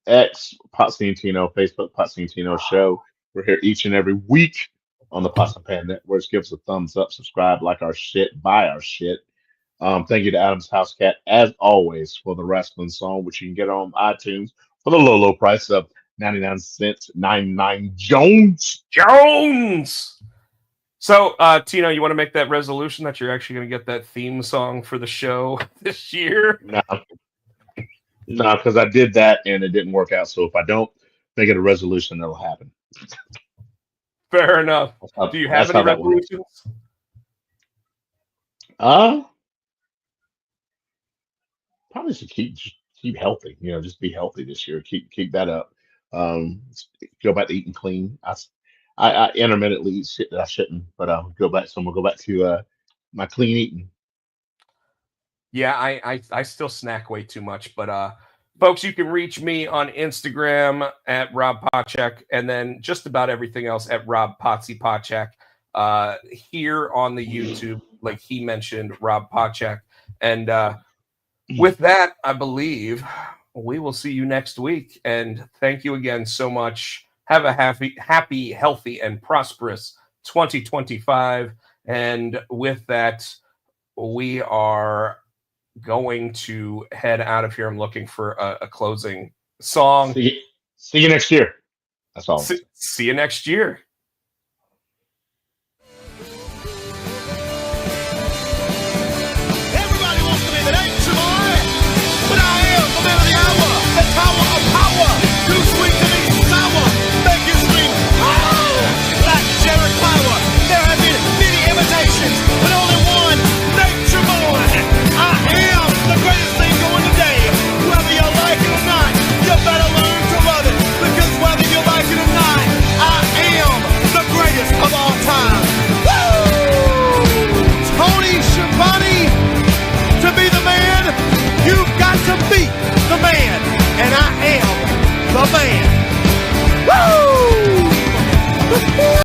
X Potsy and Tino, Facebook Potsy and Tino Show. We're here each and every week on the Potsy Pan Network. Give us a thumbs up, subscribe, like our shit, buy our shit. Thank you to Adam's House Cat, as always, for the wrestling song, which you can get on iTunes for the low price of 99 cents, 99 Jones. So, Tino, you want to make that resolution that you're actually going to get that theme song for the show this year? No, because I did that and it didn't work out. So if I don't make it a resolution, it'll happen. Fair enough. Do you have any resolutions? Probably should keep healthy. Just be healthy this year. Keep that up. Go back to eating clean. I intermittently eat shit that I shouldn't, but I'll go back. So I'm gonna go back to my clean eating. Yeah, I still snack way too much, but Folks, you can reach me on Instagram at Rob Pochek, and then just about everything else at Rob Potsy Pochek. Here on the YouTube, like he mentioned, Rob Pochek. And with that, I believe we will see you next week. And thank you again so much. Have a happy, healthy, and prosperous 2025. And with that, we are going to head out of here. I'm looking for a closing song. See you next year. That's all. See you next year.